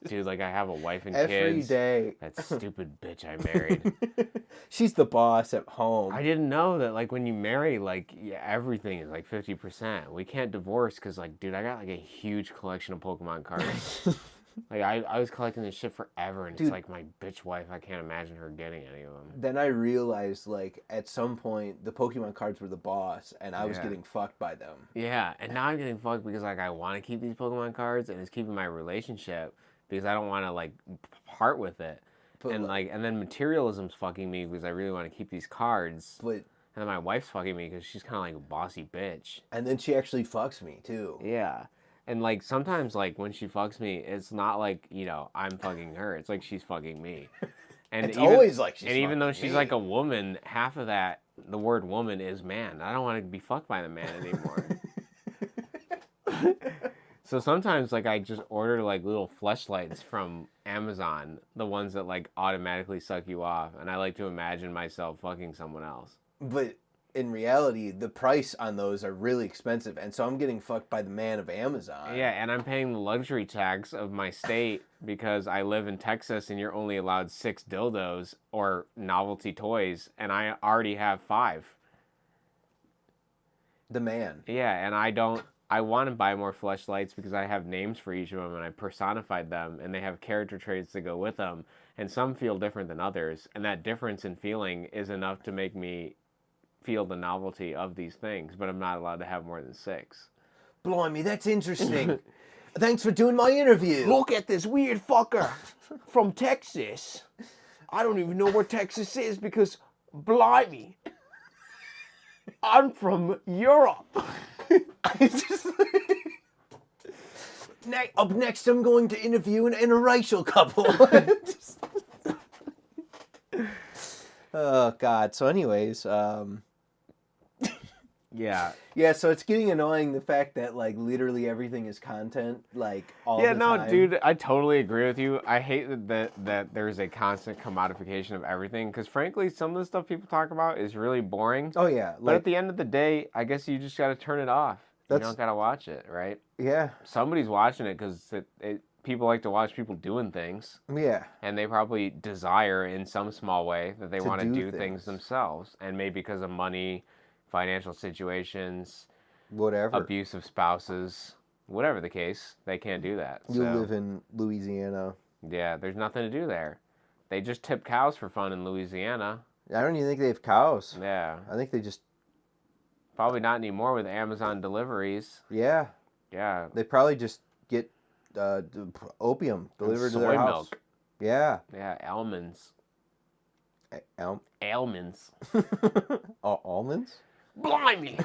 Dude, like, I have a wife and kids. Every day. That stupid bitch I married. She's the boss at home. I didn't know that, like, when you marry, like, everything is, like, 50%. We can't divorce because, like, dude, I got, like, a huge collection of Pokemon cards. Like, I was collecting this shit forever, and Dude, it's like my bitch wife, I can't imagine her getting any of them. Then I realized, like, at some point, the Pokemon cards were the boss, and I was getting fucked by them. Yeah, and now I'm getting fucked because, like, I want to keep these Pokemon cards, and it's keeping my relationship because I don't want to, like, part with it. But, and then materialism's fucking me because I really want to keep these cards. But... And then my wife's fucking me because she's kind of like a bossy bitch. And then she actually fucks me, too. Yeah. And, like, sometimes, like, when she fucks me, it's not like, you know, I'm fucking her. It's like she's fucking me. And it's always like she's fucking me. And even though she's like a woman, half of that, the word woman is man. I don't want to be fucked by the man anymore. So sometimes, like, I just order, like, little fleshlights from Amazon, the ones that, like, automatically suck you off. And I like to imagine myself fucking someone else. But... in reality, the price on those are really expensive, and so I'm getting fucked by the man of Amazon. Yeah, and I'm paying the luxury tax of my state because I live in Texas and you're only allowed 6 dildos or novelty toys, and I already have 5. The man. Yeah, and I want to buy more fleshlights because I have names for each of them and I personified them, and they have character traits that go with them, and some feel different than others, and that difference in feeling is enough to make me feel the novelty of these things, but I'm not allowed to have more than 6. Blimey, that's interesting. Thanks for doing my interview. Look at this weird fucker from Texas. I don't even know where Texas is because, blimey, I'm from Europe. Up next, I'm going to interview an interracial couple. Oh, God. So anyways, Yeah. Yeah, so it's getting annoying, the fact that, like, literally everything is content, like, all the time. Yeah, no, dude, I totally agree with you. I hate that there's a constant commodification of everything, because frankly, some of the stuff people talk about is really boring. Oh, yeah. But at the end of the day, I guess you just got to turn it off. You don't got to watch it, right? Yeah. Somebody's watching it because people like to watch people doing things. Yeah. And they probably desire in some small way that they want to do things themselves. And maybe because of money, financial situations, whatever, abusive spouses, whatever the case, they can't do that. You live in Louisiana. Yeah, there's nothing to do there. They just tip cows for fun in Louisiana. I don't even think they have cows. Yeah. I think they just... Probably not anymore with Amazon deliveries. Yeah. Yeah. They probably just get opium delivered to their house. Soy milk. Yeah. Yeah, almonds. Almonds? Almonds? Blimey!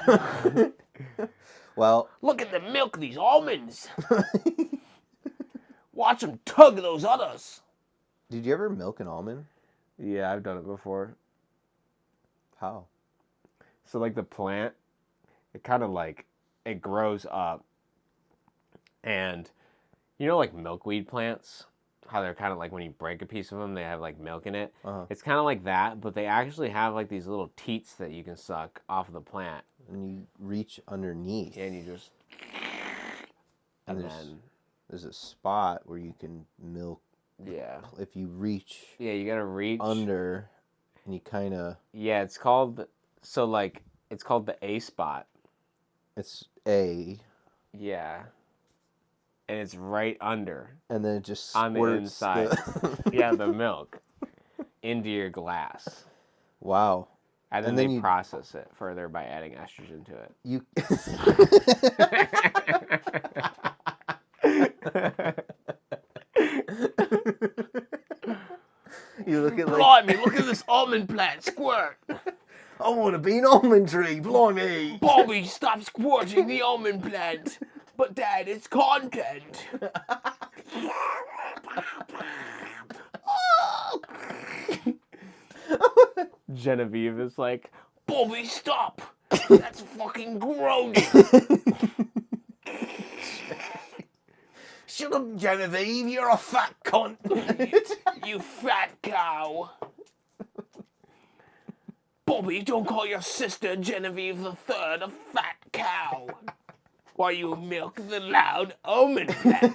Well... Look at the milk of these almonds! Watch them tug those udders! Did you ever milk an almond? Yeah, I've done it before. How? So, like, the plant, it kind of, like, it grows up. And, you know, like, milkweed plants? How they're kind of like, when you break a piece of them, they have, like, milk in it. Uh-huh. It's kind of like that, but they actually have, like, these little teats that you can suck off of the plant. And you reach underneath. Yeah, and you just... And then... There's a spot where you can milk. Yeah. If you reach... Yeah, you gotta reach... under, and you kind of... Yeah, it's called... So, like, it's called the A spot. It's A. Yeah. And it's right under. And then it just on the inside. Yeah, the milk. into your glass. Wow. And then And then they you- process it further by adding estrogen to it. You. You look at like. Blimey, look at this almond plant squirt. I want to be an almond tree. Blimey. Bobby, stop squirting the almond plant. But Dad, it's content. Genevieve is like, Bobby, stop. That's fucking groaning. Shut up, Genevieve. You're a fat cunt. You fat cow. Bobby, don't call your sister Genevieve the Third a fat cow. While you milk the loud almond plant.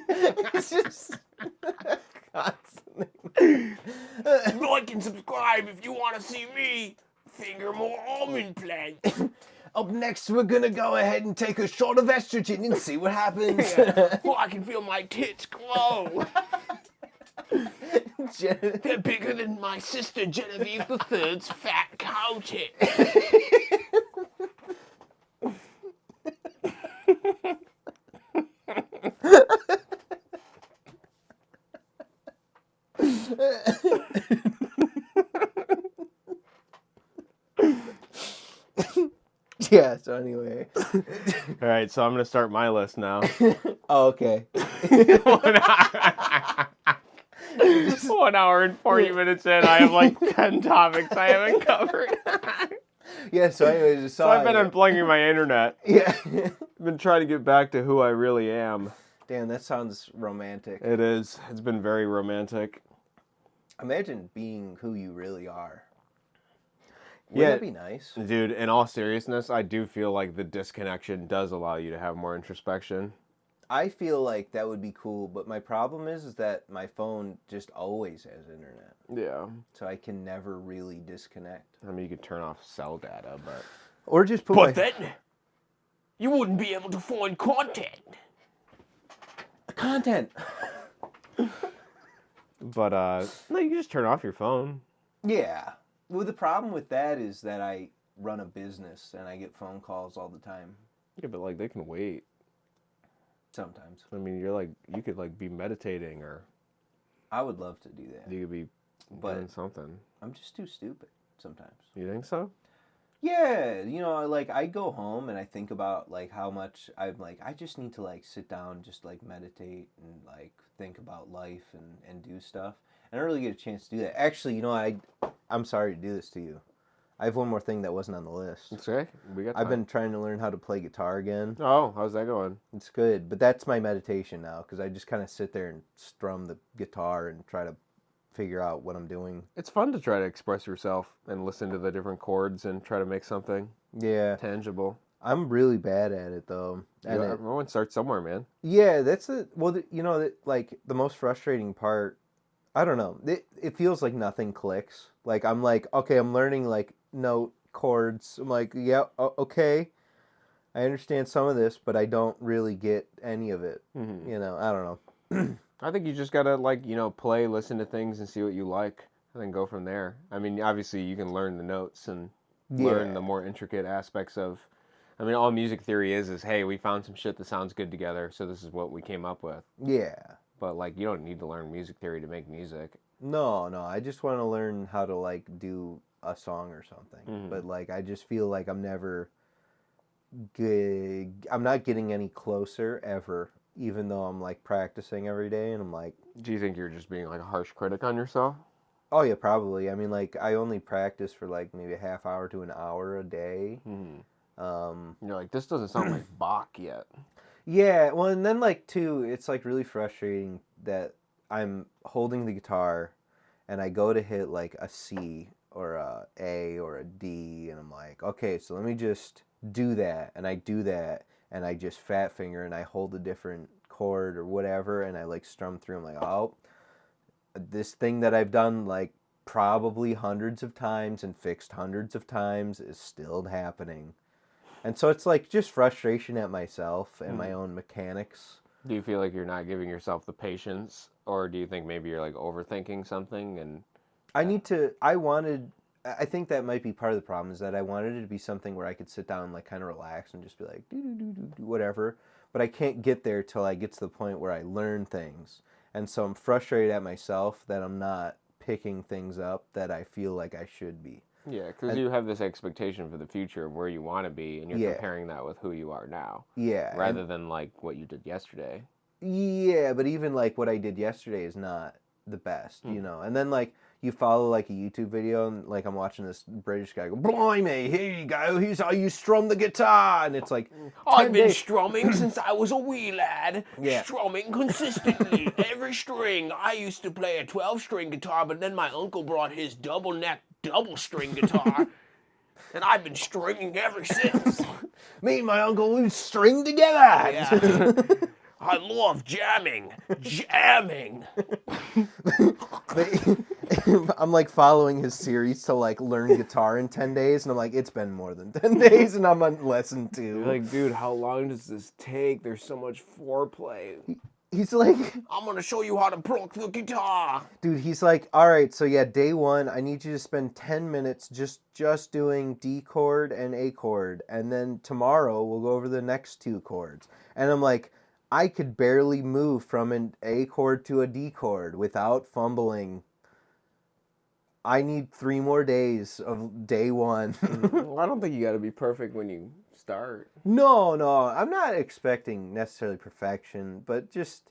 It's just Like and subscribe if you want to see me finger more almond plant. Up next, we're gonna go ahead and take a shot of estrogen and see what happens. Well, I can feel my tits glow. They're bigger than my sister Genevieve the Third's fat cow tit. Yeah, so anyway. All right, so I'm going to start my list now. Oh, okay. 1 hour and 40 minutes in, I have like 10 topics I haven't covered. Yeah, so anyways, So I've been unplugging my internet. Yeah. I've been trying to get back to who I really am. Damn, that sounds romantic. It is. It's been very romantic. Imagine being who you really are. Wouldn't Yeah. that be nice? Dude, in all seriousness, I do feel like the disconnection does allow you to have more introspection. I feel like that would be cool, but my problem is that my phone just always has internet. Yeah. So I can never really disconnect. I mean, you could turn off cell data, but... Or just put But then, you wouldn't be able to find content. content. But, no, you can just turn off your phone. Yeah. Well, the problem with that is that I run a business and I get phone calls all the time. Yeah, but, like, they can wait. Sometimes. I mean, you're like, you could, like, be meditating or I would love to do that. you could be doing something. I'm just too stupid sometimes. You think so? Yeah, you know, like I go home and I think about like how much I'm like I just need to like sit down, just like meditate and like think about life and do stuff. And I don't really get a chance to do that. Actually, you know, I'm sorry to do this to you. I have one more thing that wasn't on the list. Okay, we got I've time. been trying to learn how to play guitar again. Oh, how's that going? It's good, but that's my meditation now because I just kind of sit there and strum the guitar and try to figure out what I'm doing. It's fun to try to express yourself and listen to the different chords and try to make something Yeah, tangible. I'm really bad at it though. And Everyone starts somewhere, man. yeah, that's you know, like the most frustrating part. I don't know. It feels like nothing clicks. Like I'm like, okay, I'm learning like note chords. I'm like, yeah, okay, I understand some of this, but I don't really get any of it. Mm-hmm. You know, I don't know. I think you just gotta play, listen to things, and see what you like, and then go from there. I mean, obviously, you can learn the notes and learn the more intricate aspects of. I mean, all music theory is hey, we found some shit that sounds good together, so this is what we came up with. Yeah. But like, you don't need to learn music theory to make music. No, I just want to learn how to like do a song or something. Mm-hmm. But like, I just feel like I'm never good. I'm not getting any closer ever, even though I'm like practicing every day. And I'm like, Do you think you're just being like a harsh critic on yourself? oh yeah, probably. I mean, like I only practice for like maybe a half hour to an hour a day. Mm-hmm. You're like, this doesn't sound like Bach yet. Yeah, well, and then like too, it's like really frustrating that I'm holding the guitar and I go to hit like a C or a A or a D, and I'm like, okay, so let me just do that, and I do that, and I just fat finger and I hold a different chord or whatever, and I like strum through. I'm like, oh, this thing that I've done like probably hundreds of times and fixed hundreds of times is still happening. And so it's like just frustration at myself and my own mechanics. Do you feel like you're not giving yourself the patience, or do you think maybe you're like overthinking something? And I think that might be part of the problem, is that I wanted it to be something where I could sit down and like kind of relax and just be like do whatever, but I can't get there till I get to the point where I learn things. And so I'm frustrated at myself that I'm not picking things up that I feel like I should be. yeah, because And you have this expectation for the future of where you want to be, and you're yeah, comparing that with who you are now, yeah, and rather than like what you did yesterday. yeah, but even like what I did yesterday is not the best, Hmm. And then like you follow like a YouTube video and like I'm watching this British guy go, "Blimey, here you go. Here's how you strum the guitar," and it's like I've 10 been days. strumming since I was a wee lad, Yeah. strumming consistently every string. I used to play a 12-string guitar, but then my uncle brought his double neck, double string guitar, and I've been stringing ever since. Me and my uncle we string together. Yeah. I love jamming. Jamming. But I'm like following his series to like learn guitar in 10 days, and I'm like, it's been more than 10 days, and I'm on lesson 2. You're like, dude, how long does this take? There's so much foreplay. He's like, I'm gonna show you how to pluck the guitar. dude, he's like, all right, so yeah, day 1, I need you to spend 10 minutes just doing D chord and A chord, and then tomorrow we'll go over the next 2 chords. And I'm like, I could barely move from an A chord to a D chord without fumbling. I need 3 more days of day 1. Well, I don't think you gotta be perfect when you start. No, I'm not expecting necessarily perfection, but just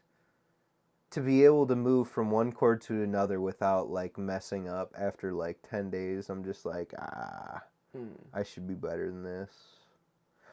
to be able to move from one chord to another without like messing up after like 10 days. I'm just like, I should be better than this.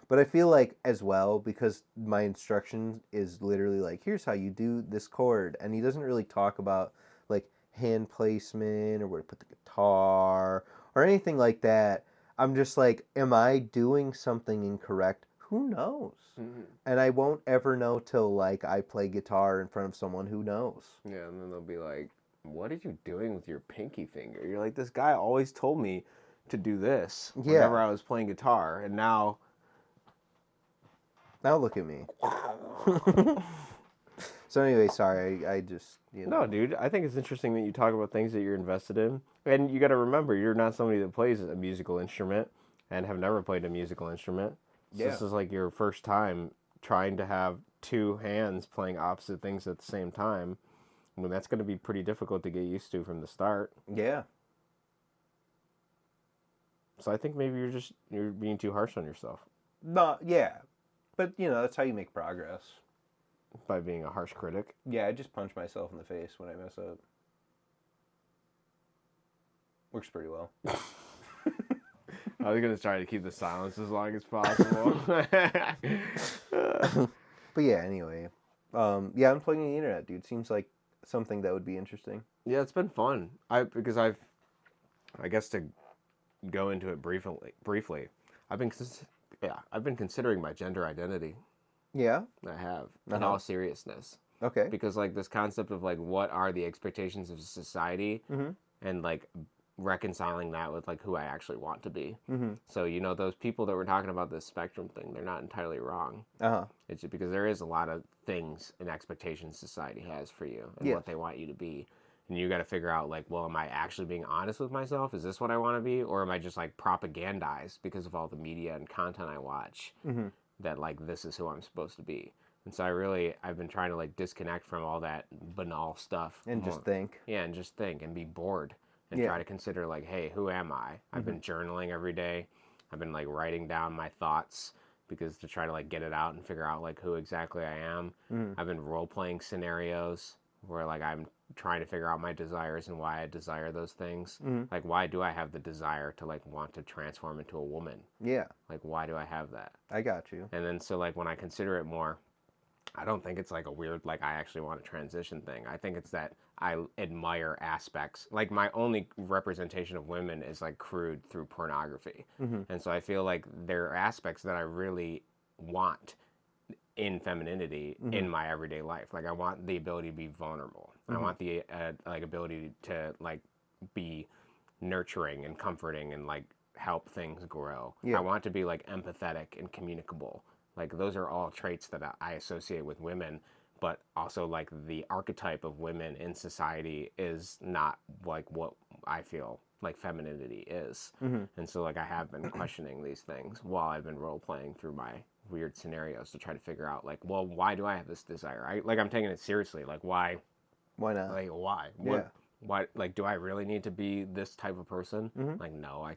But I feel like as well, because my instruction is literally like, here's how you do this chord, and he doesn't really talk about like hand placement or where to put the guitar or anything like that. I'm just like, am I doing something incorrect? Who knows? Mm-hmm. And I won't ever know till like I play guitar in front of someone who knows. Yeah, and then they'll be like, what are you doing with your pinky finger? You're like, this guy always told me to do this whenever I was playing guitar, and now look at me. So anyway, sorry, I just, No, dude, I think it's interesting that you talk about things that you're invested in. And you got to remember, you're not somebody that plays a musical instrument and have never played a musical instrument. So Yeah. this is like your first time trying to have 2 hands playing opposite things at the same time. I mean, that's going to be pretty difficult to get used to from the start. Yeah. So I think maybe you're being too harsh on yourself No, yeah. But, that's how you make progress. by being a harsh critic. Yeah, I just punch myself in the face when I mess up. Works pretty well. I was going to try to keep the silence as long as possible. But yeah, anyway. Yeah, unplugging the internet, dude. Seems like something that would be interesting. Yeah, it's been fun. Because I guess to go into it briefly, I've been considering my gender identity. Yeah? I have, in all seriousness, Okay. because like this concept of like what are the expectations of society, and like reconciling that with like who I actually want to be. So those people that were talking about this spectrum thing, they're not entirely wrong. It's just because there is a lot of things and expectations society has for you and what they want you to be. And you got to figure out like, well, am I actually being honest with myself? Is this what I want to be? Or am I just like propagandized because of all the media and content I watch that like this is who I'm supposed to be? And so I've been trying to like disconnect from all that banal stuff. And just think. Yeah, and just think and be bored and try to consider like, hey, who am I? I've been journaling every day. I've been like writing down my thoughts because to try to like get it out and figure out like who exactly I am. I've been role playing scenarios where like I'm trying to figure out my desires and why I desire those things. Like why do I have the desire to like want to transform into a woman? Yeah. Like why do I have that? I got you. And then so like when I consider it more, I don't think it's like a weird like I actually want to transition thing. I think it's that I admire aspects. Like my only representation of women is like crude through pornography. And so I feel like there are aspects that I really want in femininity in my everyday life. Like I want the ability to be vulnerable. I want the like ability to like be nurturing and comforting and like help things grow. I want to be like empathetic and communicable. Like those are all traits that I associate with women, but also like the archetype of women in society is not like what I feel like femininity is. And so like I have been questioning these things while I've been role playing through my weird scenarios to try to figure out like, well, why do I have this desire? I'm taking it seriously. Like why not? like why? Yeah. Why like do I really need to be this type of person? Like no,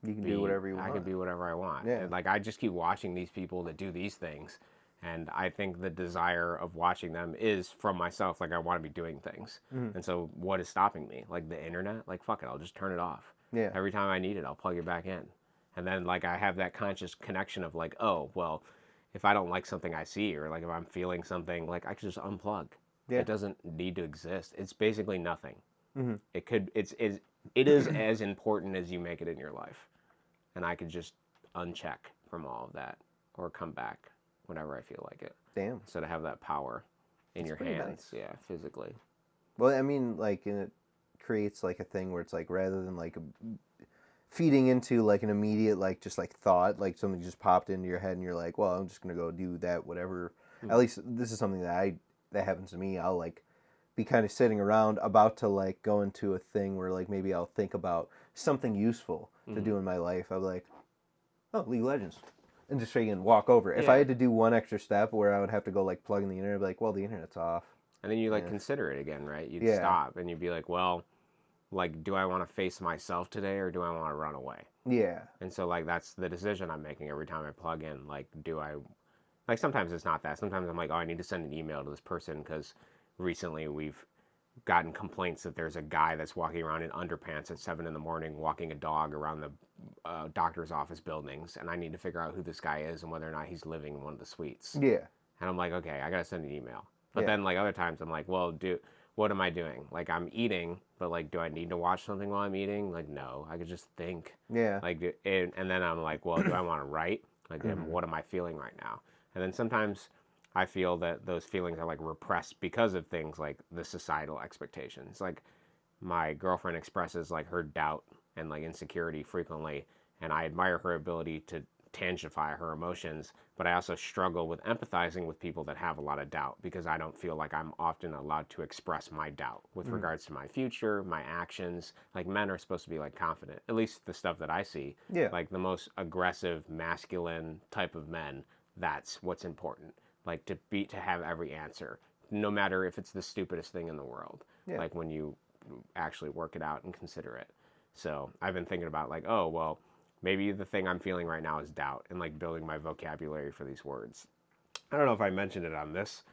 You can do whatever you want. I can be whatever I want. Yeah. And like I just keep watching these people that do these things, and I think the desire of watching them is from myself. Like I want to be doing things, and so what is stopping me? Like the internet. Like fuck it, I'll just turn it off. Yeah. Every time I need it, I'll plug it back in, and then like I have that conscious connection of like, oh well, if I don't like something I see, or like if I'm feeling something, like I can just unplug. Yeah. It doesn't need to exist. It's basically nothing. It could. It is as important as you make it in your life. And I could just uncheck from all of that or come back whenever I feel like it. Damn. So to have that power in your pretty hands, nice. yeah, physically. Well, I mean, like, and it creates like a thing where it's like rather than like feeding into like an immediate like just like thought, like something just popped into your head and you're like, well, I'm just gonna go do that, whatever. At least this is something that happens to me. I'll like be kind of sitting around about to like go into a thing where like maybe I'll think about something useful to do in my life. I'm like, oh, League of Legends, and just freaking walk over. If I had to do one extra step where I would have to go like plug in the internet, I'd be like, well, the internet's off. And then you like consider it again, right? You'd Yeah. stop and you'd be like, well, like, do I want to face myself today or do I want to run away? Yeah. And so like that's the decision I'm making every time I plug in. Like, do I like sometimes it's not that. Sometimes I'm like, oh, I need to send an email to this person because recently we've gotten complaints that there's a guy that's walking around in underpants at 7 a.m. walking a dog around the doctor's office buildings, and I need to figure out who this guy is and whether or not he's living in one of the suites. Yeah. And I'm like, okay, I gotta send an email. But Yeah. then like other times I'm like, well, what am I doing? Like I'm eating, but like, do I need to watch something while I'm eating? Like no, I could just think. Yeah. Like and then I'm like, well, do I want to write? Like what am I feeling right now? And then sometimes I feel that those feelings are like repressed because of things like the societal expectations. Like my girlfriend expresses like her doubt and like insecurity frequently, and I admire her ability to tangify her emotions, but I also struggle with empathizing with people that have a lot of doubt because I don't feel like I'm often allowed to express my doubt with regards to my future, my actions. Like men are supposed to be like confident, at least the stuff that I see. Yeah. Like the most aggressive, masculine type of men, that's what's important. Like to have every answer, no matter if it's the stupidest thing in the world. Yeah. Like when you actually work it out and consider it. So I've been thinking about like, oh, well, maybe the thing I'm feeling right now is doubt and like building my vocabulary for these words. I don't know if I mentioned it on this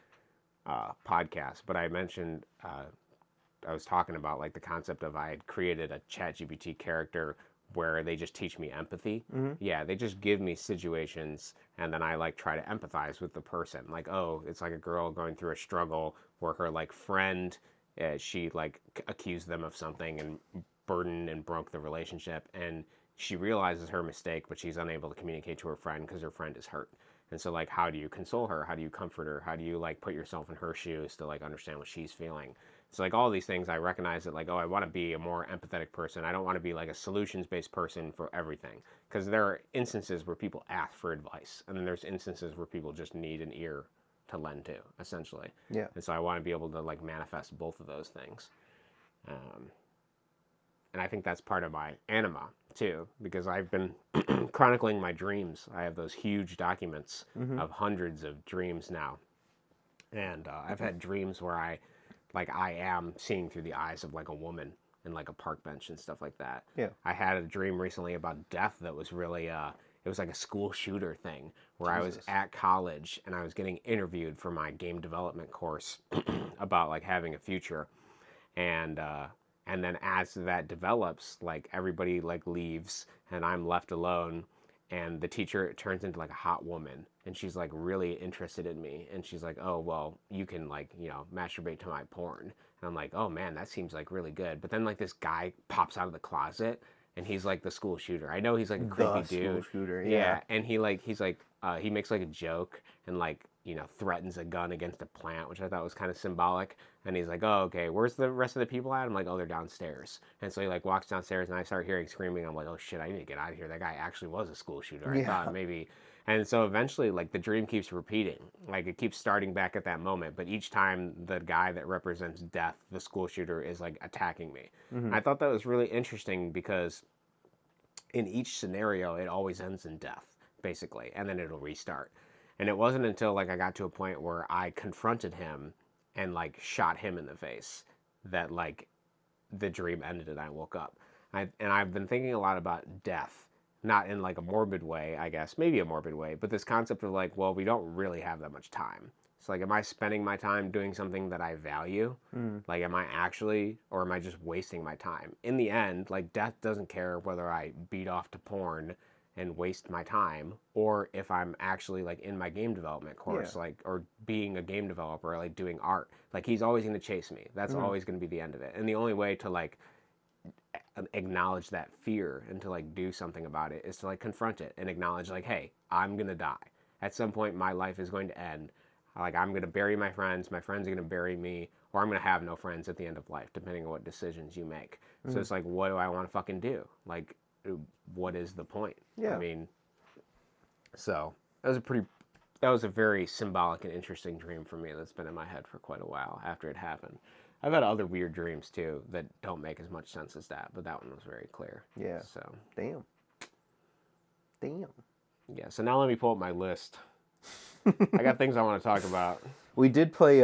podcast, but I mentioned, I was talking about like the concept of I had created a ChatGPT character where they just teach me empathy. Yeah, they just give me situations and then I like try to empathize with the person. Like, oh, it's like a girl going through a struggle where her like friend, she like accused them of something and burdened and broke the relationship, and she realizes her mistake, but she's unable to communicate to her friend because her friend is hurt. And so like, how do you console her? How do you comfort her? How do you like put yourself in her shoes to like understand what she's feeling? So like all these things, I recognize that like, oh, I want to be a more empathetic person. I don't want to be like a solutions-based person for everything, because there are instances where people ask for advice, and then there's instances where people just need an ear to lend to, essentially. Yeah. And so I want to be able to like manifest both of those things. And I think that's part of my anima too, because I've been chronicling my dreams. I have those huge documents of hundreds of dreams now. And I've had dreams where I am seeing through the eyes of like a woman in like a park bench and stuff like that. Yeah. I had a dream recently about death that was really, it was like a school shooter thing where I was at college and I was getting interviewed for my game development course about like having a future. And then as that develops, like everybody like leaves and I'm left alone, and the teacher turns into like a hot woman and she's like really interested in me, and she's like, oh, well, you can like, masturbate to my porn. And I'm like, oh man, that seems like really good. But then like this guy pops out of the closet and he's like the school shooter. I know he's like a creepy dude. School shooter, yeah. And he makes like a joke and like, threatens a gun against a plant, which I thought was kind of symbolic. And he's like, oh, okay, where's the rest of the people at? I'm like, oh, they're downstairs. And so he like walks downstairs and I start hearing screaming. I'm like, oh shit, I need to get out of here. That guy actually was a school shooter. I thought maybe. And so eventually, like, the dream keeps repeating. Like, it keeps starting back at that moment. But each time the guy that represents death, the school shooter, is, like, attacking me. Mm-hmm. I thought that was really interesting because in each scenario, it always ends in death, basically. And then it'll restart. And it wasn't until, like, I got to a point where I confronted him and, like, shot him in the face that, like, the dream ended and I woke up. And I've been thinking a lot about death. Not in like a morbid way, I guess, maybe a morbid way, but this concept of like, well, we don't really have that much time. So like, am I spending my time doing something that I value? Like, am I actually, or am I just wasting my time? In the end, like, death doesn't care whether I beat off to porn and waste my time, or if I'm actually like in my game development course, like, or being a game developer, or like doing art. Like, he's always going to chase me. That's always going to be the end of it. And the only way to like acknowledge that fear and to like do something about it is to like confront it and acknowledge like, hey, I'm gonna die at some point. My life is going to end. Like, I'm gonna bury my friends are gonna bury me, or I'm gonna have no friends at the end of life, depending on what decisions you make. So it's like, what do I want to fucking do? Like, what is the point? I mean, so that was a very symbolic and interesting dream for me that's been in my head for quite a while after it happened. I've had other weird dreams too that don't make as much sense as that, but that one was very clear. Yeah. So. Damn. Yeah. So now let me pull up my list. I got things I want to talk about. We did play.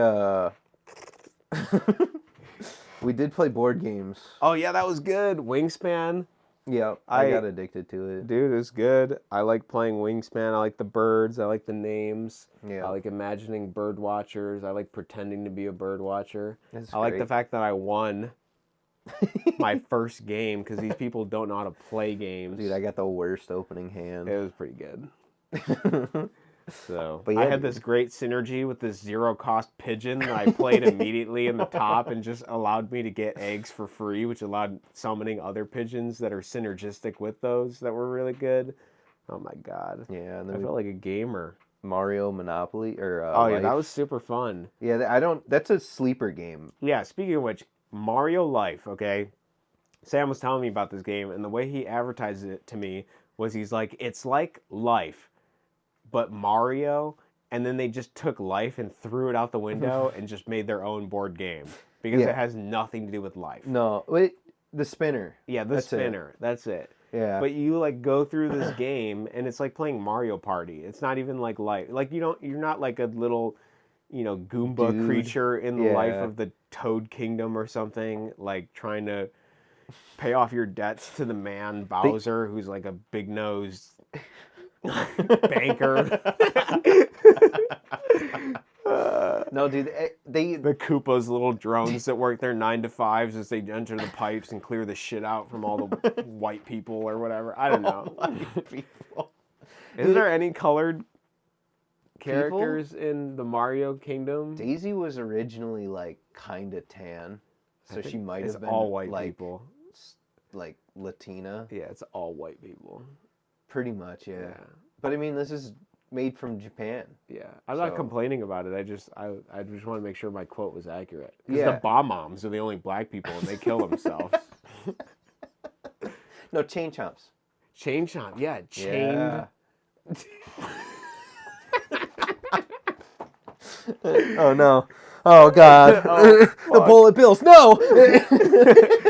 We did play board games. Oh yeah, that was good. Wingspan. Yeah, I got addicted to it. Dude, it's good. I like playing Wingspan. I like the birds. I like the names. Yeah. I like imagining bird watchers. I like pretending to be a bird watcher. That's I like great. the fact that I won my first game because these people don't know how to play games. Dude, I got the worst opening hand. It was pretty good. So, But yeah, I had this great synergy with this zero-cost pigeon that I played immediately in the top and just allowed me to get eggs for free, which allowed summoning other pigeons that are synergistic with those that were really good. Oh my god. Yeah, and I then felt like a gamer. Mario Monopoly or Oh yeah, Life. that was super fun. Yeah, that's a sleeper game. Yeah, speaking of which, Mario Life, okay? Sam was telling me about this game, and the way he advertised it to me was he's like, it's like Life, but Mario, and then they just took Life and threw it out the window and just made their own board game because it has nothing to do with Life. No, wait, the spinner. Yeah, the spinner. That's it. Yeah. But you like go through this game and it's like playing Mario Party. It's not even like Life. Like you're not like a little, Goomba creature in the life of the Toad Kingdom or something, like trying to pay off your debts to the man Bowser, who's like a big-nosed banker. No, dude, The Koopa's little drones that work their 9 to 5s as they enter the pipes and clear the shit out from all the white people or whatever. I don't know. people. Is there any colored characters in the Mario Kingdom? Daisy was originally like kind of tan, so she might have been all white like, people, like Latina. Yeah, it's all white people. Pretty much, yeah. But I mean, this is made from Japan. Yeah, I'm not complaining about it. I just want to make sure my quote was accurate. Because Yeah. the Bob-Moms are the only black people, and they kill themselves. No, Chain Chomps. Chain Chomp, yeah, chained. Oh no! Oh god! The bullet bills. No!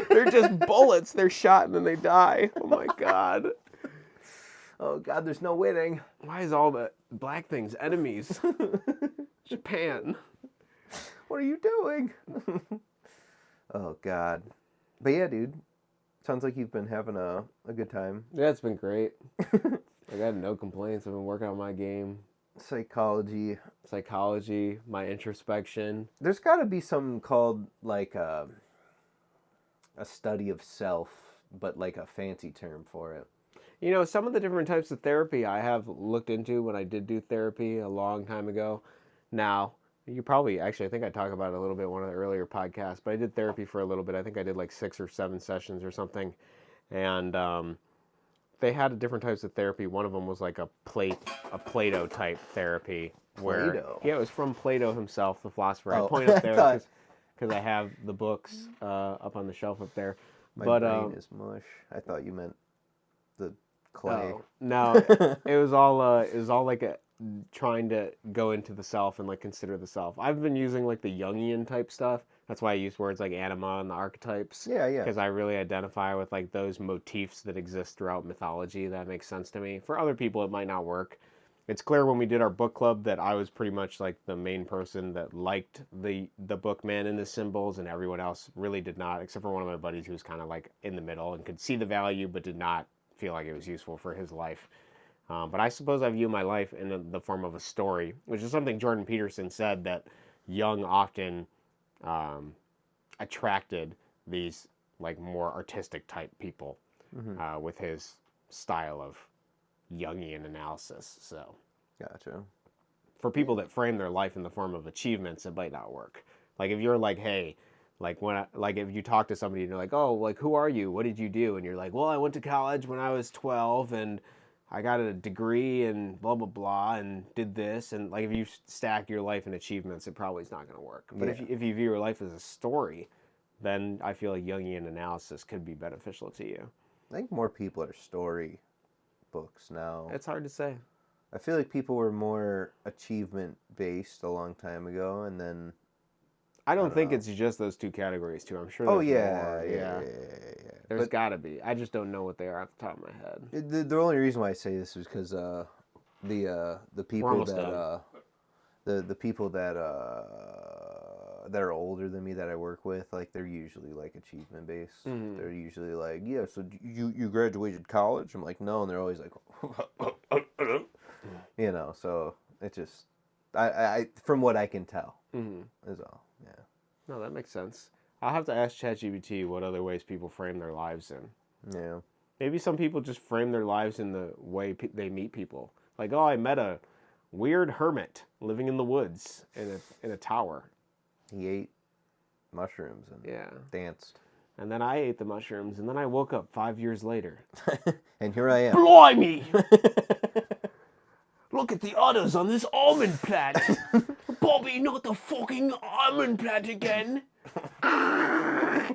They're just bullets. They're shot and then they die. Oh my god! Oh god! There's no winning. Why is all the black things enemies? Japan. What are you doing? Oh god! But yeah, dude. Sounds like you've been having a good time. Yeah, it's been great. I got no complaints. I've been working on my game. Psychology, my introspection. There's got to be something called like a study of self, but like a fancy term for it. Some of the different types of therapy I have looked into when I did do therapy a long time ago. Now, you probably, actually, I think I talked about it a little bit in one of the earlier podcasts, but I did therapy for a little bit. I think I did like 6 or 7 sessions or something. And they had different types of therapy. One of them was like a Plato type therapy. Plato? Yeah, it was from Plato himself, the philosopher. I Oh, point up I there thought- because I have the books up on the shelf up there. My but brain is mush. I thought you meant the Clay. No, it was all like trying to go into the self and like consider the self. I've been using like the Jungian type stuff. That's why I use words like anima and the archetypes. Yeah, yeah. Because I really identify with like those motifs that exist throughout mythology. That makes sense to me. For other people, it might not work. It's clear when we did our book club that I was pretty much like the main person that liked the book Man and the symbols, and everyone else really did not, except for one of my buddies who was kind of like in the middle and could see the value but did not feel like it was useful for his life. But I suppose I view my life in the form of a story, which is something Jordan Peterson said, that Jung often attracted these like more artistic type people with his style of Jungian analysis. So, Gotcha. for people that frame their life in the form of achievements, it might not work. Like if you're like, hey, like like if you talk to somebody and you're like, oh, like who are you? What did you do? And you're like, well, I went to college when I was 12 and I got a degree and blah blah blah and did this, and like if you stack your life in achievements, it probably is not going to work. But if you view your life as a story, then I feel like Jungian analysis could be beneficial to you. I think more people are story books now. It's hard to say. I feel like people were more achievement based a long time ago, and then I don't think it's just those two categories too. I'm sure. oh There's yeah, more. yeah. There's got to be. I just don't know what they are off the top of my head. The only reason why I say this is because the people that the people that are older than me that I work with, like they're usually like achievement based. Mm-hmm. They're usually like, yeah, so you graduated college? I'm like, no, and they're always like, you know. So it just I from what I can tell is all. Yeah. No, that makes sense. I'll have to ask ChatGPT what other ways people frame their lives in. Yeah. Maybe some people just frame their lives in the way they meet people. Like, oh, I met a weird hermit living in the woods in a tower. He ate mushrooms and danced. And then I ate the mushrooms, and then I woke up 5 years later. And here I am. Blimey! Look at the others on this almond plant. Bobby, not the fucking almond plant again. Yeah,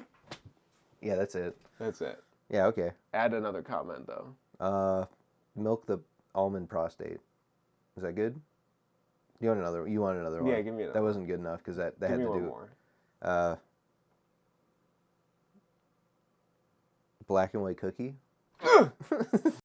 that's it. That's it. Yeah, okay. Add another comment, though. Milk the almond prostate. Is that good? You want another one? Yeah, give me another. That wasn't good enough because that had to do more. Black and white cookie.